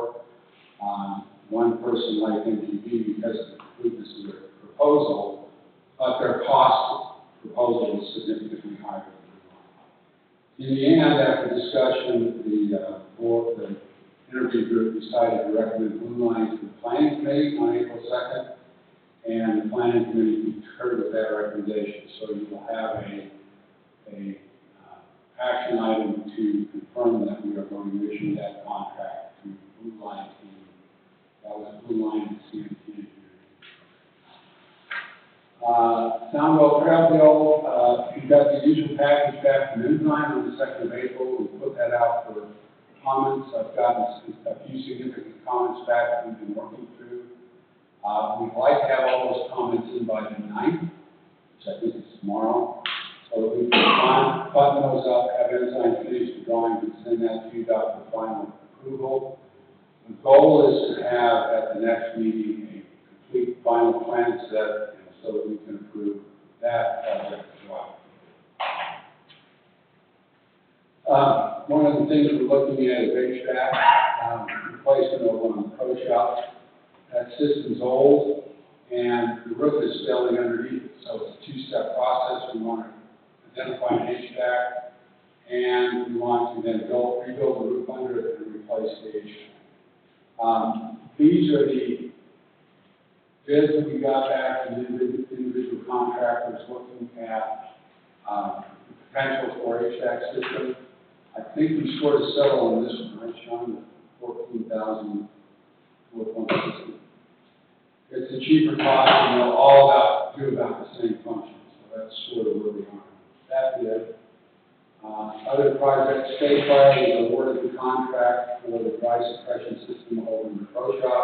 One person liked MGB because of the completeness of their proposal, but their cost proposal was significantly higher than Blue Line. In the end, after discussion, the interview group decided to recommend Blue Line to the Planning Committee on April 2nd, and the Planning Committee concurred with that recommendation. So you will have a action item to confirm that we are going to issue that contract to Blue Line team. That was Blue Line and CMT. Soundwell Trail Bill, we got the usual package back from Ensign on the 2nd of April. We put that out for comments. I've gotten a few significant comments back that we've been working through. We'd like to have all those comments in by the 9th, which I think is tomorrow, so that we can button those up, have Ensign finish the drawings, and send that to you for final approval. The goal is to have at the next meeting a complete final plan set so that we can approve that project as well. One of the things we're looking at is HVAC replacement over on the pro shop. That system's old and the roof is failing underneath it, so it's a 2-step process. We want to identify an HVAC, and we want to then rebuild the roof under it and replace the HVAC. These are the bids that we got back from individual contractors looking at the potential for HVAC system. I think we scored a settle on this one, right, Sean? $14,000 with one system. It's a cheaper cost, and they'll all do about the same function. So that's sort of where we are. That bid. Other projects, State Fire is awarded the contract for the dry suppression system over in the pro shop.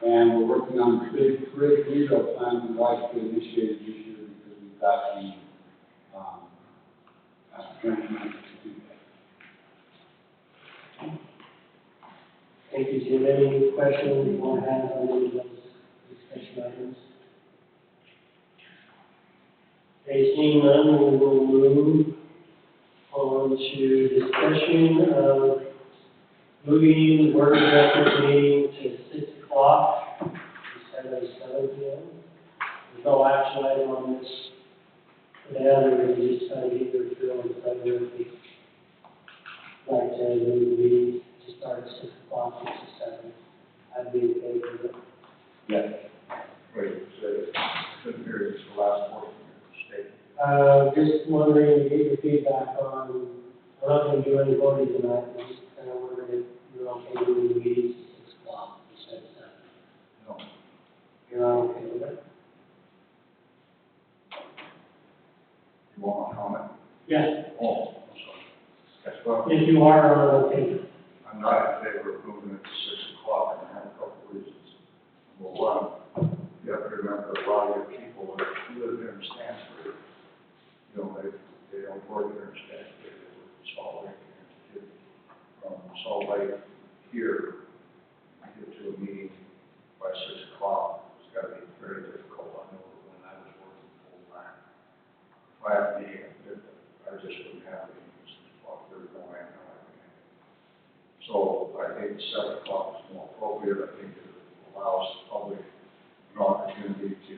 And we're working on the big rebuild plan we'd like to initiate this year because we've got the grant money to do that. Thank you, Jim. Any questions you want to have on any of those discussion items? Okay, seeing none, we will move on to discussion of moving the board of directors meeting to 6 o'clock instead of 7 p.m. There's no action item on this today, other than just kind of get your feel and whether if we'd like to move the meeting to start at 6 o'clock, 6 to 7. I'd be okay with it. Yeah. Wait, so couldn't hear this the last portion of the statement. Just wondering to get your feedback on, we're not gonna do any voting tonight, I'm just kind of wondering if you're okay doing the meetings at 6 o'clock instead of 7. No. You're all okay with it? You want to comment? Yeah, Oh, I'm sorry. That's well, if you are, okay. I'm not in favor of moving it to 6 o'clock, and I have a couple of reasons. Number one, you have to remember a lot of your people that live here in Stansbury, you know, they don't work here in Stansbury, they work in Salt Lake, and to get from Salt Lake here, to get to a meeting by 6 o'clock, it's got to be very difficult. I know when I was working full time. If I had a meeting, I just wouldn't have a meeting at 6 o'clock, there's no way I know I can. So I think 7 o'clock is more appropriate. I think it allows the public an opportunity to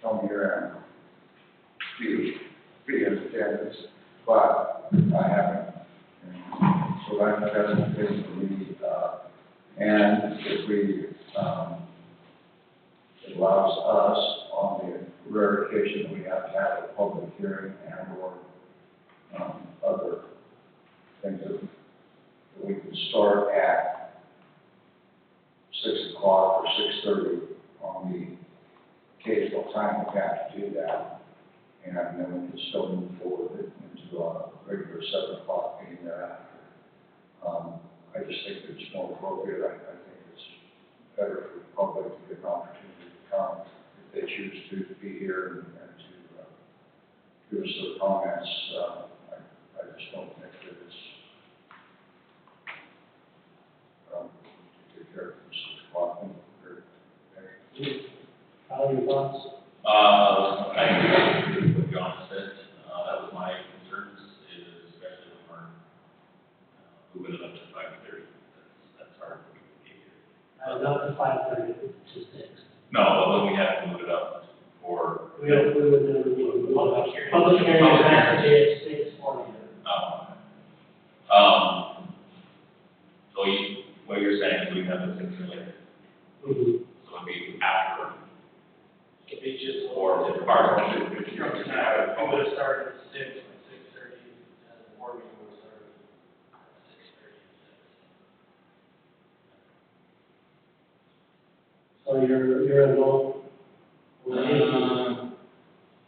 come here and be in attendance, but I haven't. And so that's the thing for me. And if we, it allows us on the rare occasion that we have to have a public hearing and or other things that we can start at 6 o'clock or 6:30 on the occasional time we have to do that. And then we can still move forward into a regular 7 o'clock meeting thereafter. I just think it's more appropriate. I think it's better for the public to get an opportunity to come if they choose to be here and to give us their comments. I just don't think that it's take care of 6 o'clock. How are your thoughts? I agree with what John said. That was my concerns, is especially when we're moving it up to 5:30. That's hard for me to get here. Not to 5:30, to 6. No, but when we have to move it up for. We would never do Public hearing. Public hearing has to be at 6:40. So what you're saying is we have to 6 or later. Mm-hmm. So it'd be after, If it's just. or if part of From tonight, we would have started at 6, like 6:30, and the board meeting would have started at 6:30 instead. So you're a no?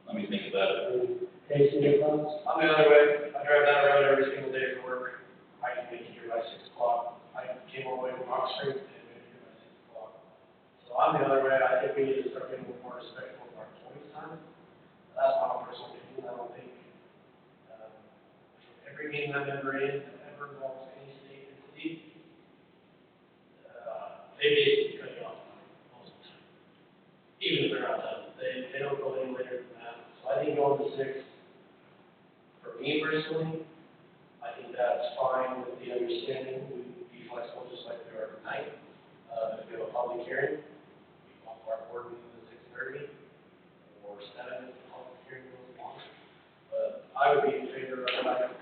let me think about it. Kasey, your thoughts? I'm the other way, I drive that road every single day for work, I can make it here by 6 o'clock. I came all the way from Rock Street and made it here by 6 o'clock. So I'm the other way, I think we need to start getting a little more respectful of our employees' time. That's my own personal opinion, I don't think, every meeting I've ever in, that ever involves any state entity, they basically cut you off most of the time. Even if they're not done, they don't go any later than that. So I think going to 6, for me personally, I think that's fine with the understanding, we can be flexible just like we are tonight. If we have a public hearing, we bump our board meeting to 6:30, or 7 if the public hearing goes long. But I would be in favor of it.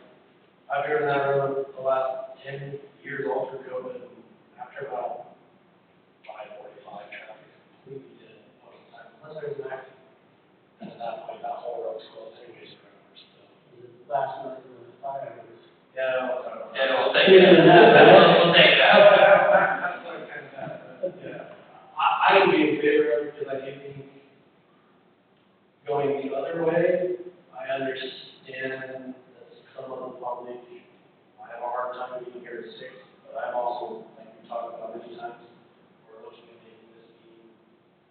I've driven that road the last 10 years all through COVID, and after about 5:45, traffic completely dead most of the time, unless there's an accident. And at that point, that whole road's closed anyways for hours, so. Last night there was fire. Yeah, we'll talk about that. Yeah, we'll take Yeah, that. We'll take that. That's like kind of that, but, yeah. I would be in favor of it, because I do think going the other way, I understand that some of the public, I have a hard time being here at 6, but I'm also, like we talked about many times, we're looking at making this meeting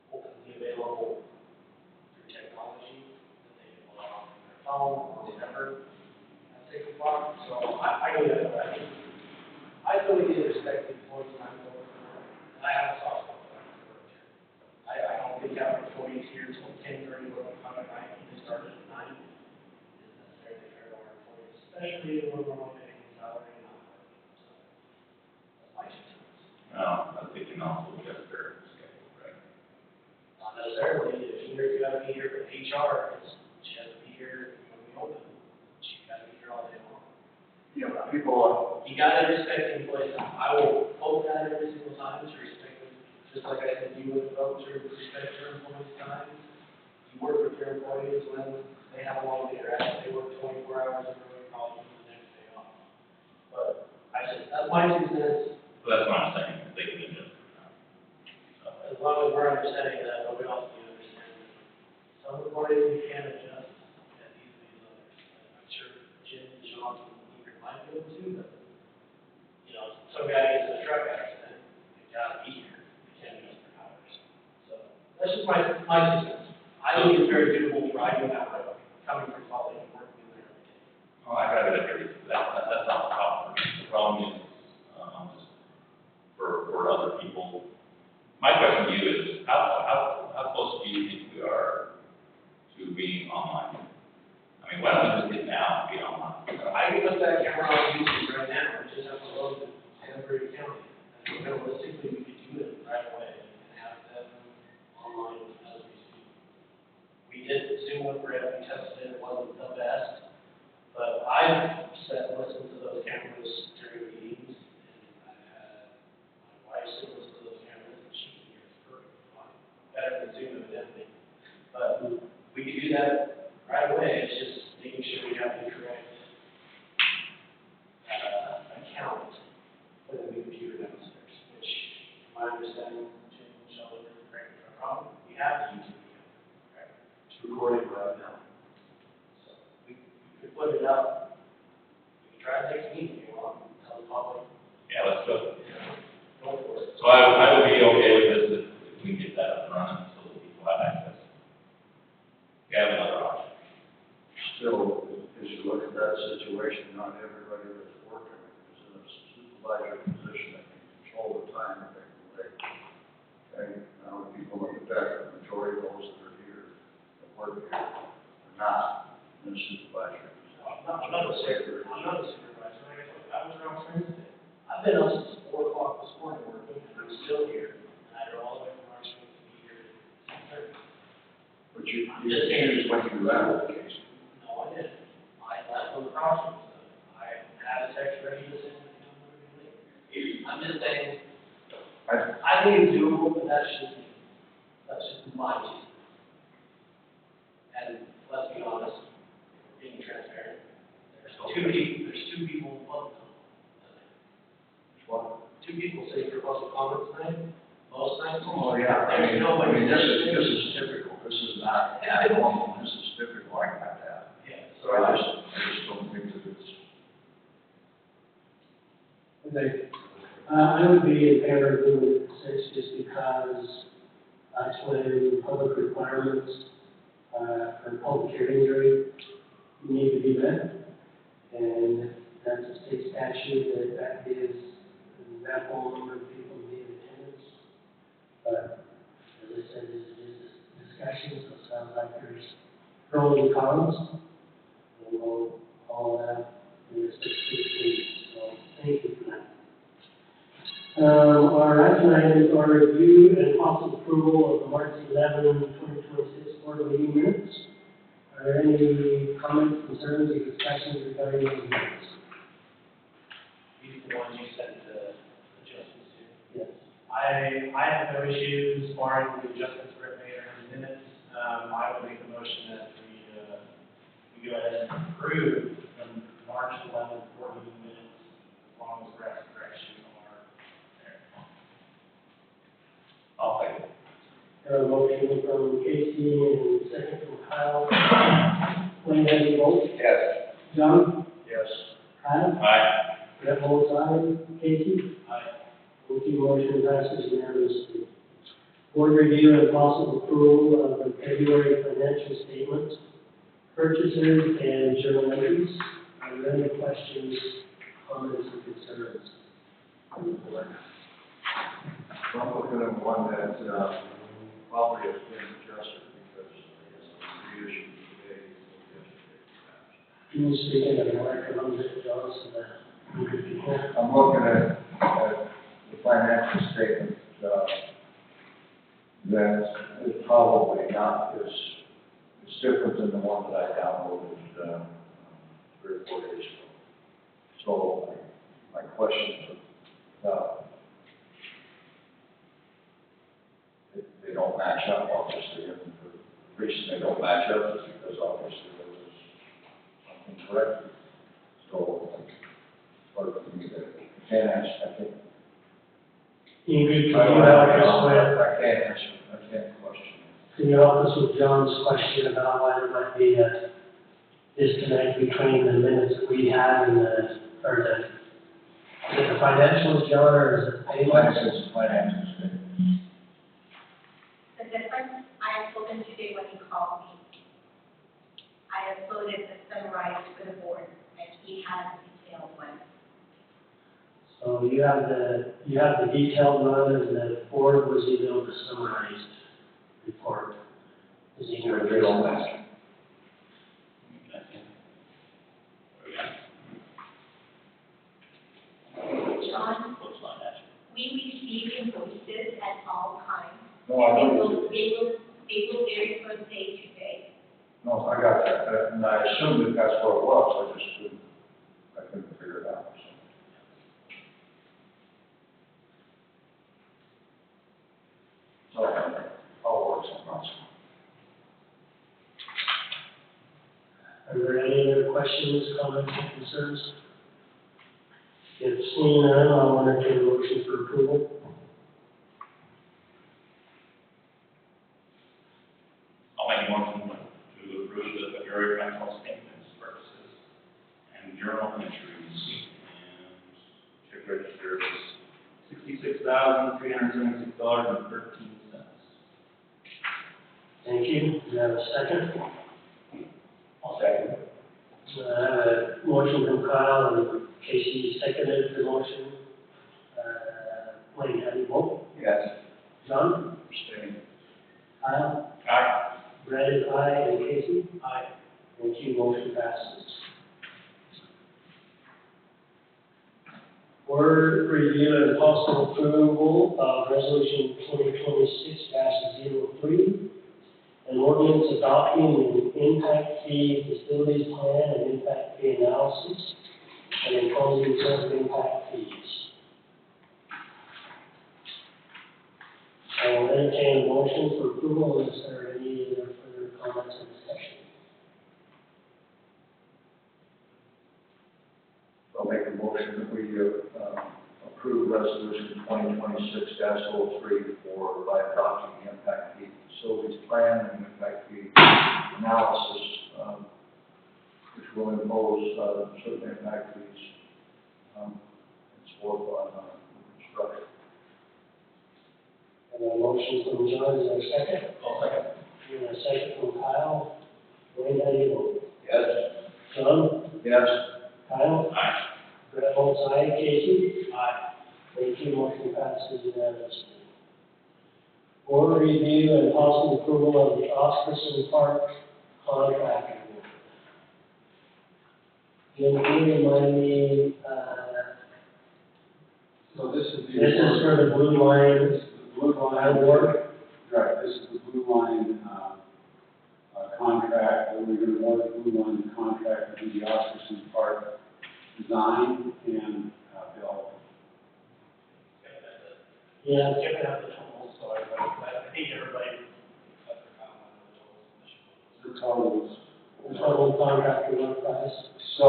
openly available through technology, that they can log on their phone or whatever at 6 o'clock. So I go that way. I still need to respect the employees' time over there, and I have a soft spot for that. I don't think having employees here till 10:30 or time at night, when they started at 9, is necessarily fair to our employees, especially when we're only paying salary and not working. So that's my 2 cents. I think you can also adjust their schedule, right? Not necessarily, if you gotta be here for HR, she has to be here when we open, she gotta be here all day long. Yeah, but people, You gotta respect the employees' time. I will vote that every single time to respect them, just like I said, you would vote to respect your employees' time. You you work with your employees when they have a long day, right? They work 24 hours in a row, probably the next day off. But that's my 2 cents. So that's what I'm saying, they can adjust. So, As long as we're understanding that, nobody else can understand. Some employees can adjust as easily as others. I'm sure Jim and Sean either might be able to, but, you know, some guy gets in a truck accident, they gotta be here, they can't adjust their hours. So, that's just my 2 cents. I think it's very doable driving that road, coming from Salt Lake and working in there every day. oh, I gotta agree, that's not the problem. The problem is, just for other people. My question to you is, how close do you think we are to being online? I mean, why don't we just get down and be online? I can put that camera on YouTube right now, we just have to load it in Stansbury County. And realistically, we could do it right away and have them online as we speak. We did Zoom with Brett, we tested it, it wasn't the best. But I've sat and listened to those cameras during meetings, and I've had my wife sit and listen to those cameras, and she can hear us perfectly fine. Better than Zoom evidently. But we can do that right away, it's just making sure we have the correct account for the new computer downstairs, which, from my understanding, Jim and Sheldon, correct me if I'm wrong, we have the YouTube account, right? It's recording right now. So we could put it up. We can try it next meeting if you want, tell the public, Yeah, let's go. go for it. So I would be okay with this if we can get that up and running so that people have access. You have another option. Still, as you look at that situation, not everybody that's working is in a supervisory position that can control the time effectively. Okay, now when people look at that, the majority of those that are here, that work here, are not in a supervisory position. I'm not a supervisor. Like I told you, I was around Wednesday. I've been up since 4 o'clock this morning working, and I'm still here. And I drove all the way from Archmont to be here at 6:30. But you choose when you left. No, I didn't. I left on the crossing. I had a text ready to send, and I'm going to be late. I'm just saying, I think it's doable, but that's just my view. And let's be honest, being transparent, there's 2 people in public comment. What? 2 people say for public comment tonight, most nights. Oh, yeah, There's nobody. this is typical, this is not abnormal, this is typical like that. Yeah. So I just don't think that it's. Okay. I would be in favor of doing this just because that's when public requirements for public hearing need to be met. And that's a state statute that gives an example number of people to be in attendance. But as I said, this is discussion, so it sounds like there's pros and cons. And we'll all that in this 16. So thank you for that. Our action items are review and possible approval of the March 11, 2026 board meeting minutes. Are there any comments, concerns, or discussions regarding these minutes? These are the ones you sent the adjustments to. Yes. I have no issues barring the adjustments Brett made in the minutes. I would make a motion that we go ahead and approve the March 11th board meeting minutes as long as Brett's corrections are there. I'll take it. A motion from Kasey and second from Kyle. Wayne, how do you vote? Yes. John? Yes. Kyle? Aye. Brett votes aye. Kasey? Aye. Motion passes unanimously. Board review and possible approval of the February financial statements, purchases, and journal entries. Are there any questions, comments, or concerns on the board? So I'm looking at one that, probably has been adjusted because I guess the issue today is yesterday. Can you speak into the microphone, Mr. John, so that we can hear? I'm looking at the financial statement, that is probably not as, it's different than the one that I downloaded, 3 or 4 days ago. So my question is, they don't match up, obviously, and reason they don't match up is because obviously there was something corrected. So, it's hard for me to, can't answer, I think. Ingrid, I can don't you have help any us with, answer. I can't answer, I can't question. can you help us with John's question about why there might be a disconnect between the minutes that we have and is it the financials, John, or is it payments? Finances. The difference, I have spoken to Jay when he called me. I uploaded the summarized for the board, and he has a detailed one. So you have the detailed one, and the board was emailed the summarized report. Is he going to They don't match. John, we receive invoices at all times. No, I And know. they will vary from day to day. No, I got that, and I assumed that that's what it was, I couldn't figure it out, so. So, I'll work something else. Are there any other questions, comments, or concerns? If seeing none, I'll entertain a motion for approval. I'll make a motion to approve the February rental statements purchases and journal entries and check register is $66,376.13. Thank you. Do you have a second? I'll second. I have a motion from Kyle and Kasey seconded the motion. Wayne, how do you vote? Yes. John? Abstain. Kyle? Aye. Brad is aye, and Kasey? Aye. Thank you, motion passes. Board review and possible approval of resolution 2026-03, an ordinance adopting an impact fee facilities plan and impact fee analysis, and imposing certain impact fees. I will entertain a motion for approval unless there are any other further comments or discussion. I'll make a motion that we approve resolution 2026-03 by adopting the impact fee facilities plan and impact fee analysis, which will impose certain impact fees and support on construction. And a motion from John, is there a second? I'll second. And a second from Kyle. Wayne, how do you vote? Yes. John? Yes. Kyle? Aye. Brett votes aye. Kasey? Aye. Thank you, motion passes unanimously. Board review and possible approval of the Oscarson Park contract award. Jim, can you remind me, So this is the. this is for the Blue Line This is the Blue Line award? Right, this is the Blue Line, contract, and we're gonna award the Blue Line contract to do the Oscarson Park design and, build. Yeah, Checking out the totals, so I think everybody. The totals. the total contract award price. So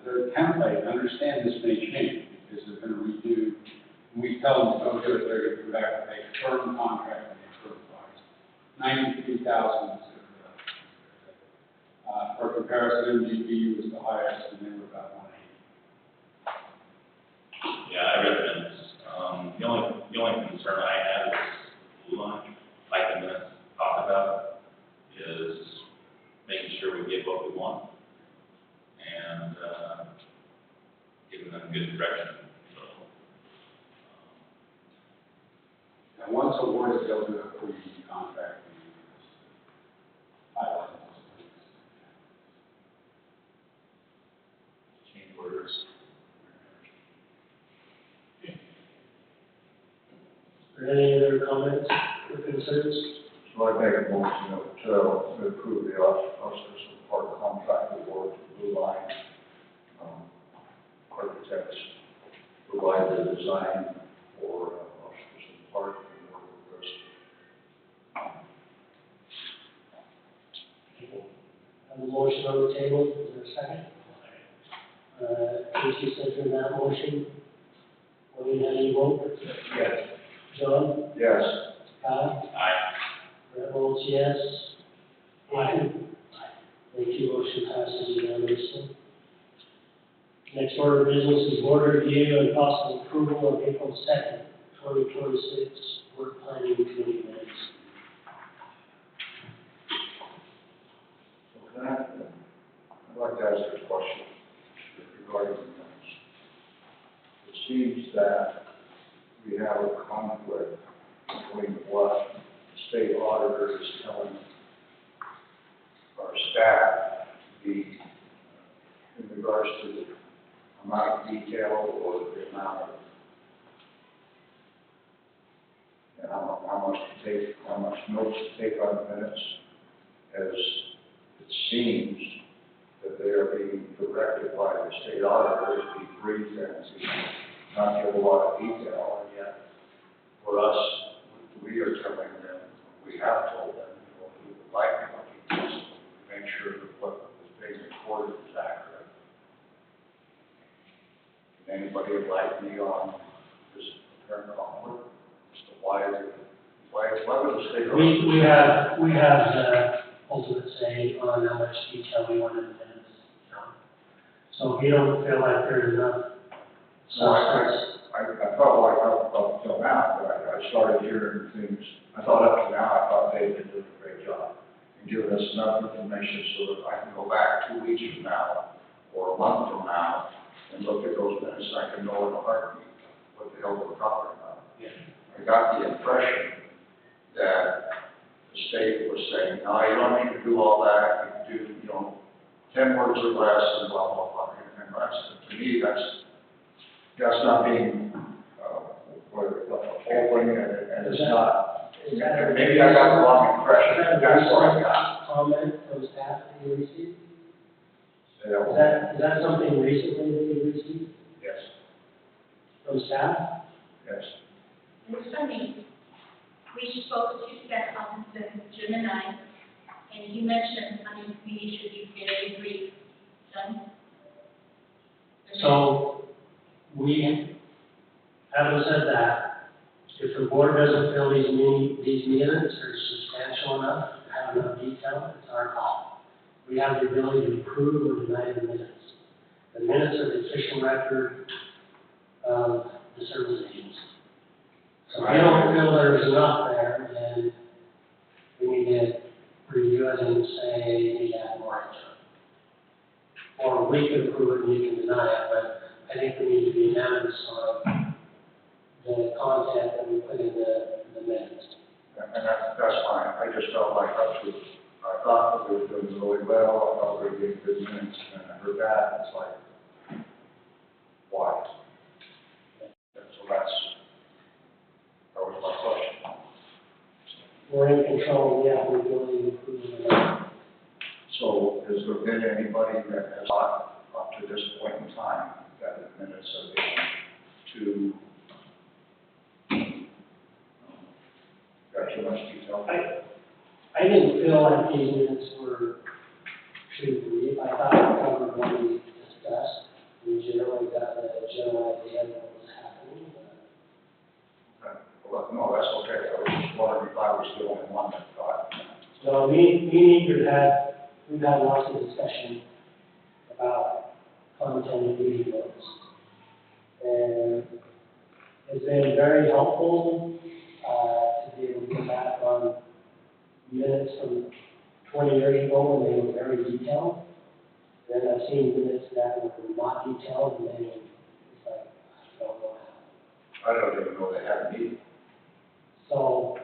their template, understand this may change, because they're gonna redo, when we tell them to go do it, they're gonna come back with a firm contract and a firm price. $93,000 is for comparison, MGB was the highest, and they were about 180. Yeah, I read the minutes. The only concern I have is Blue Line, like the minutes talked about, is making sure we get what we want and giving them good direction. So, And once awarded, they'll do a free contract. change orders. Are there any other comments or concerns? So I make a motion to approve the Oscarson Park contract award to Blue Line Architects, provide the design for Oscarson Park and work with us. motion on the table, is there a second? Kasey seconded that motion. Wayne, how do you vote? Yes. John? Yes. Kyle? Aye. Brett votes yes. Aye. Thank you, motion passes unanimously. Next order of business is board review and possible approval of April 2nd, 2026 work planning committee minutes. I'd like to ask a question regarding the minutes. It seems that we have a conflict between what the state auditor is telling our staff in regards to the amount of detail or the amount of how much notes to take on the minutes, as it seems that they are being directed by the state auditor to be brief and to not give a lot of detail, and yet for us, we are telling them, we have told them, we would like more details, to make sure that what is being recorded is accurate. Can anybody enlighten me on this apparent conflict? So why would the state? We have the ultimate say on how much detail we want in the minutes. So if you don't feel like there's enough substance. I felt like up until now, but I started hearing things, I thought up to now, I thought they had been doing a great job in giving us enough information so that I can go back 2 weeks from now or a month from now and look at those minutes and I can know in a heartbeat what the hell we're talking about. Yeah. I got the impression that the state was saying, no, you don't need to do all that, you can do, 10 words or less and blah, blah, blah. And that's, to me, that's not being, open and it's not. Maybe I got the wrong impression, that's what I got. Comment from staff that you received? Say that one. Is that something recently that you received Yes, from staff? yes. It was from me. We spoke to staff officer Jim and I, and he mentioned, we should be very brief. Done? So, we haven't said that. If the board doesn't feel these minutes are substantial enough, have enough detail, it's our call. We have the ability to approve or deny the minutes. The minutes are the official record of the service agency. So if you don't feel there's enough there, then we need to review it and say, you need to add more to it. Or we could approve it and you can deny it, but I think we need to be unanimous on the content that we put in the minutes. And that's fine. I just felt like I thought that we were doing really well. I thought we were getting good minutes, and I heard that. It's like, why? And so that was my question. We're in control, we have the ability to approve it. So has there been anybody that has thought up to this point in time that the minutes are being too got too much detail? I didn't feel like these minutes were too brief. I thought we covered what we discussed. We generally got a general idea of what was happening. Well, no, that's okay. I was just wondering if I was the only one that thought. So we've had lots of discussion about content of meeting notes. And it's been very helpful to be able to go back on minutes from 20 years ago when they were very detailed. Then I've seen minutes that were not detailed and then it's like, I don't know how. I don't even know they had a meeting. So,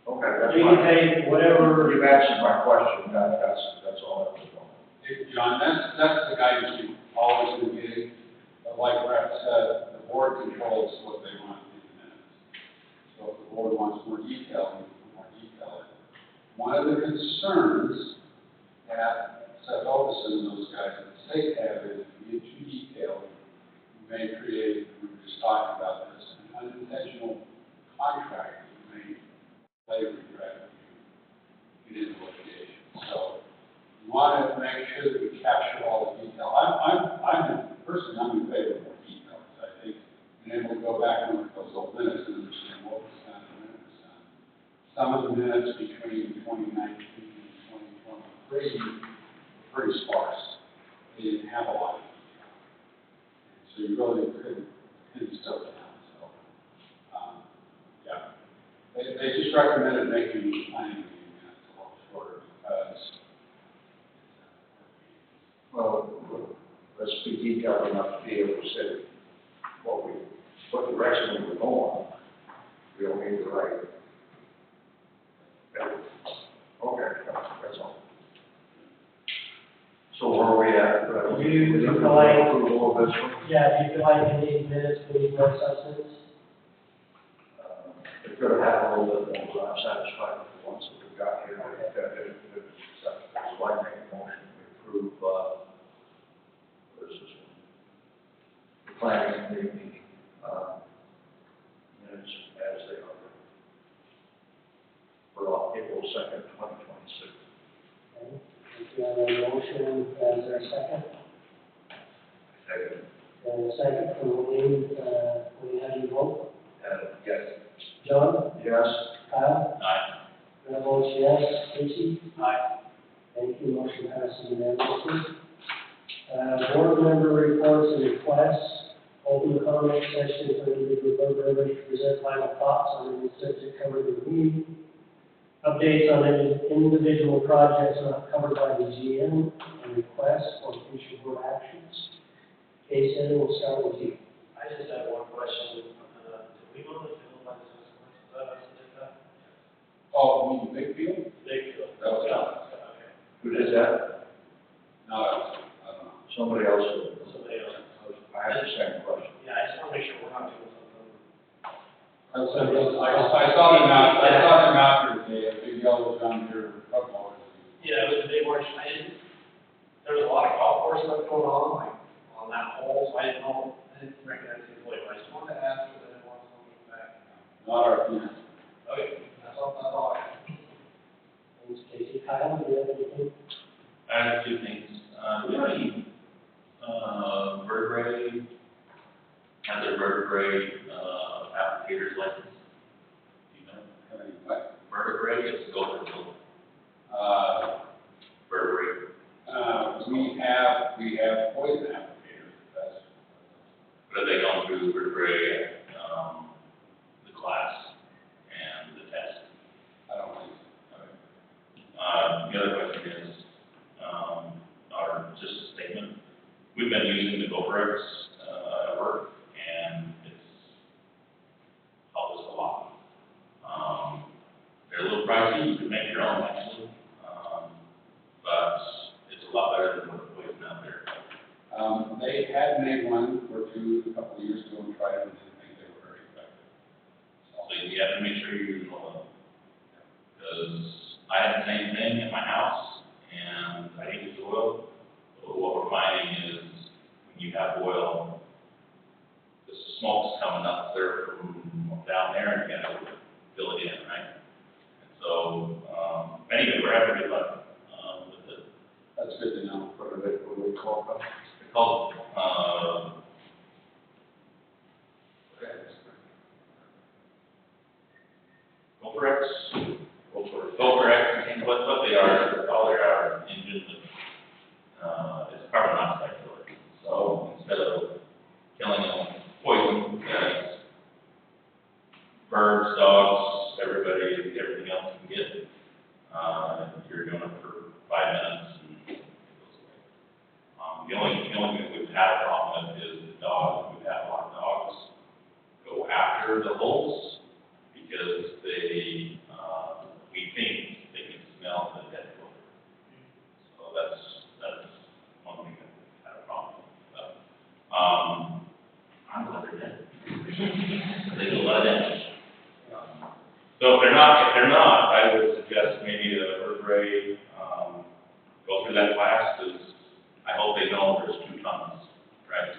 Okay, that's we fine. can take whatever. You've answered my question. That's all I was going. Hey, John, that's the guidance we've always been getting. But like Brett said, the board controls what they want in the minutes. So if the board wants more detail, we put more detail in. One of the concerns that Seth Oberson and those guys at the state have is if you get too detailed, you may create, we were just talking about this, an unintentional contract that you may play regret when you get into litigation. So the minutes between 2019 and 2023 were pretty sparse. They didn't have a lot of detail. And so you really couldn't stuff it down. So, yeah. They just recommended making the planning meeting minutes a little shorter because Well, let's be detailed enough to be able to say what direction we were going. We don't need to write. Okay, that's all. So where are we at? Do you feel like- Approval of this one? Yeah, do you feel like in these minutes we need more substance? It could have had a little bit more, but I'm satisfied with the ones that we've got here. So I make a motion to approve, what is this one? The planning committee meeting, minutes as they are. For April 2nd, 2026. Okay. If you have a motion, is there a second? Second. And a second from Wayne, how do you vote? Yes. John? Yes. Kyle? Aye. And I vote yes. Kasey? Aye. Thank you, motion passes unanimously. Board member reports and requests, open comment session for individual board members to present final thoughts on any subject covered in the meeting. Updates on any individual projects not covered by the GM and requests for future board actions. Kasey, we'll start with you. I just have one question. Do we want to fill by this? oh, you mean the big field? Big field. That was Okay. Who did that? No, I don't know. Somebody else did. Somebody else. I had the same question. Yeah, I just want to make sure we're not doing something. I saw them out there today, a big yellow John Deere truck mower. Yeah, it was a big orange. There was a lot of golf course stuff going on, like on that hole, so I didn't recognize the employee, but I just wanted to ask if anyone wants to come back. Not our field. Okay, that's all I have. Thanks, Kasey. Kyle, do you have anything? I have two things. Do you have any, vertebrae, has their vertebrae, applicator's license? Do you know? Have any what? Vertebrae, it's go for vertebrae. We have poison applicators, that's. But they don't do vertebrae, the class and the test. I don't think so. The other question is, or just a statement, we've been using the GoPro's, at work, and it's helped us a lot. They're a little pricey, you can make your own actually, but it's a lot better than what the poison out there. They had made one or two a couple of years ago and tried it and didn't think they were very effective. So you have to make sure you're using oil. Because I had the same thing in my house, and I use oil. But what we're finding is when you have oil, the smoke's coming up there from down there, and you gotta fill it in, right? And so, anyway, we're having good luck, with it. That's good to know. What do we call it? It's called, GoPro's. GoPro's, and what they are, all they are engines, it's carbon monoxide killer. So instead of killing them with poison, as birds, dogs, everybody, everything else can get, you're doing it for 5 minutes and it goes away. The only thing we've had a problem with is the dog. We've had a lot of dogs go after the holes because they, we think they can smell the dead odor. So that's one thing that we've had a problem with. But, I'm glad they're dead. They do a lot of damage. So if they're not, I would suggest maybe the vertebrae, go through that class, because I hope they know there's 2 tons, right?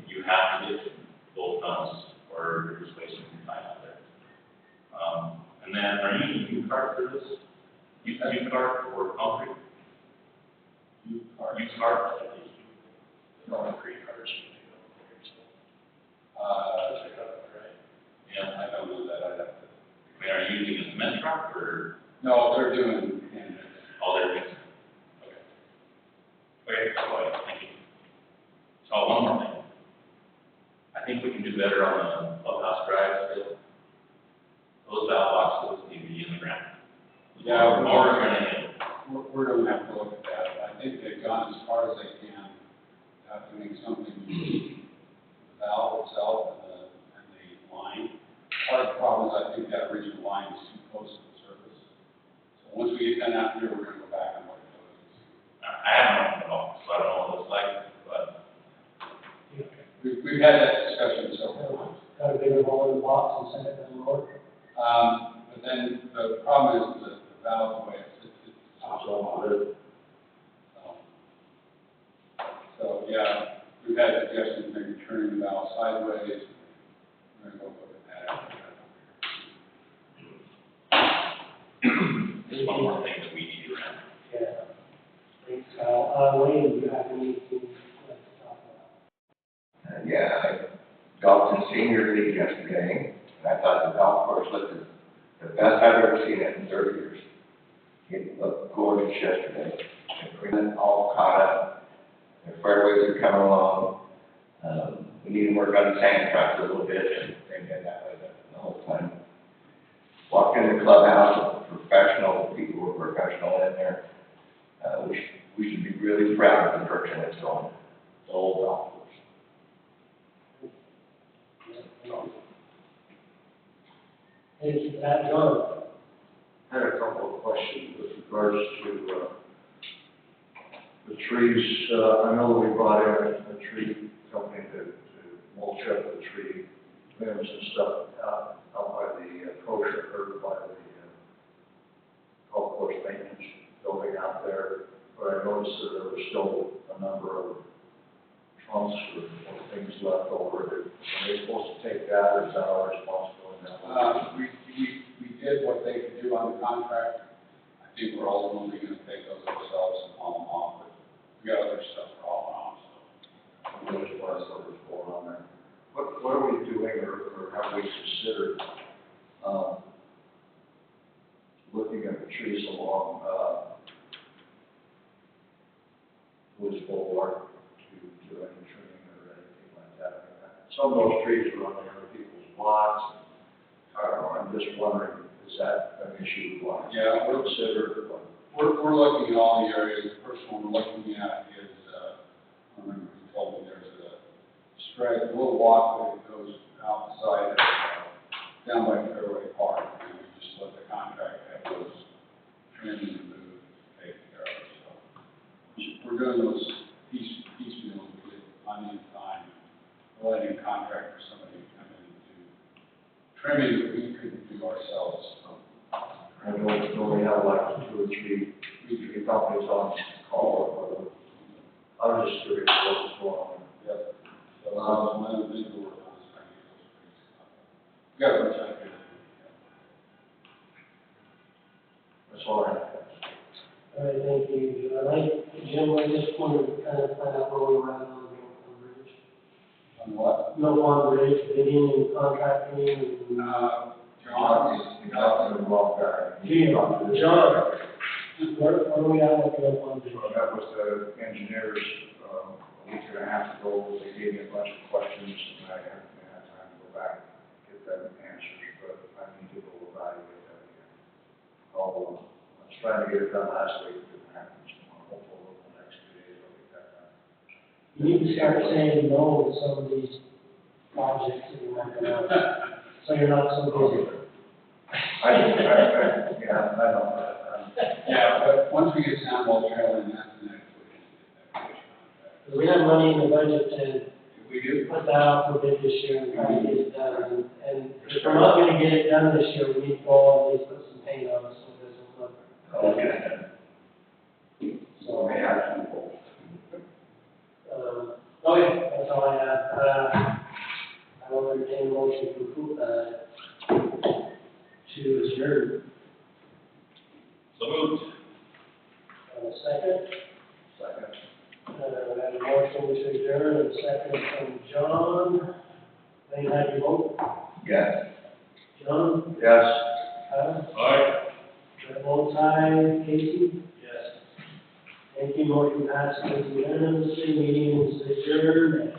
You have to get both tons, or you're just wasting your time out there. And then, are you using U-cart for this? U-cart or concrete? U-cart. Concrete carts. Yeah, I don't know that. I'd have to. I mean, are you using a cement truck or? No, they're doing Canada. Oh, they're mixing. Okay. Okay, thank you. Oh, one more thing. I think we can do better on the clubhouse drive still. Those valve boxes need to be in the ground. Yeah, More running in. We're gonna have to look at that. I think they've gone as far as they can, doing something with the valve itself and the line. Part of the problem is I think that original line is too close to the surface. So once we get that out here, we're gonna go back and look at those. I haven't known at all, so I don't know what it looks like, but. We've had that discussion several times. Got a bigger hole in the box and send it down the road. But then the problem is the valve, the way it's on it. So, yeah, we've had suggestions, maybe turning the valve sideways. We're gonna go look at that. Just one more thing that we need around. Yeah. Thanks, Kyle. Wayne, do you have anything you'd like to talk about? Yeah, I golfed in senior league yesterday, and I thought the golf course looked the best I've ever seen it in 30 years. It looked gorgeous yesterday. The green all caught up. The fairways are coming along. We need to work on the sand traps a little bit, and they've been that way the whole time. Walked in the clubhouse, professional, people were professional in there. We should be really proud of the direction it's going. The old golf course. Thank you for that, John. I had a couple of questions with regards to the trees. I know we brought in a tree company to mulch up the tree limbs and stuff out by the kosher, or by the golf course maintenance building out there. But I noticed that there was still a number of trunks or things left over. Are they supposed to take that, or is that our responsibility now? We did what they could do on the contract. I think we're ultimately gonna take those ourselves and haul them off, but we got other stuff for all on, so. There's a lot of stuff that's going on there. What are we doing, or have we considered, looking at the trees along, Woods Boulevard to do any trimming or anything like that? Some of those trees are on other people's lots. I don't know, I'm just wondering, is that an issue we want to consider? We're looking at all the areas. The first one we're looking at is, I remember you told me there's a stretch, a little walkway that goes outside, down by Fairway Park, and we just let the contract have those trimmed and moved, taken care of. So we're doing those piecemeal, we get money and time, we're letting a contract for somebody to come in and do trimming that we couldn't do ourselves. So. I know we have like 2 or 3 companies on call. I was just curious what was going on. Yep. So one of the things we're working on is trying to get those trees cut. We got to try to get it. That's all I have. All right, thank you, John. Jim, I just wanted to kind of find out where we were at on the Milford Bridge. On what? Milford Bridge, bidding and contracting and. John is Nothing wrong there. John, where are we at with Milford Bridge? So that was the engineers, a week and a half ago. They gave me a bunch of questions, and I haven't had time to go back and get them answers, but I need to go evaluate that again. I was trying to get it done last week, it didn't happen, so I'm hopeful over the next 2 days I'll get that done. You need to start saying no to some of these projects that you're working on, so you're not so busy. Yeah, I know that. Yeah, but once we get Sandwall Trail in, that's the next week. We have money in the budget to If we do, put that out for bid this year and try to get it done. And if we're not gonna get it done this year, we need to go and at least put some paint on it so it doesn't look. Okay. So, May have people. okay, that's all I have. I will entertain a motion to approve, to adjourn. So moved. Second. Second. We have a motion to adjourn and a second from John. Wayne, how do you vote? Yes. John? Yes. Tyler? Aye. Brett votes aye. Kasey? Yes. Thank you, motion passes unanimously, meeting is adjourned at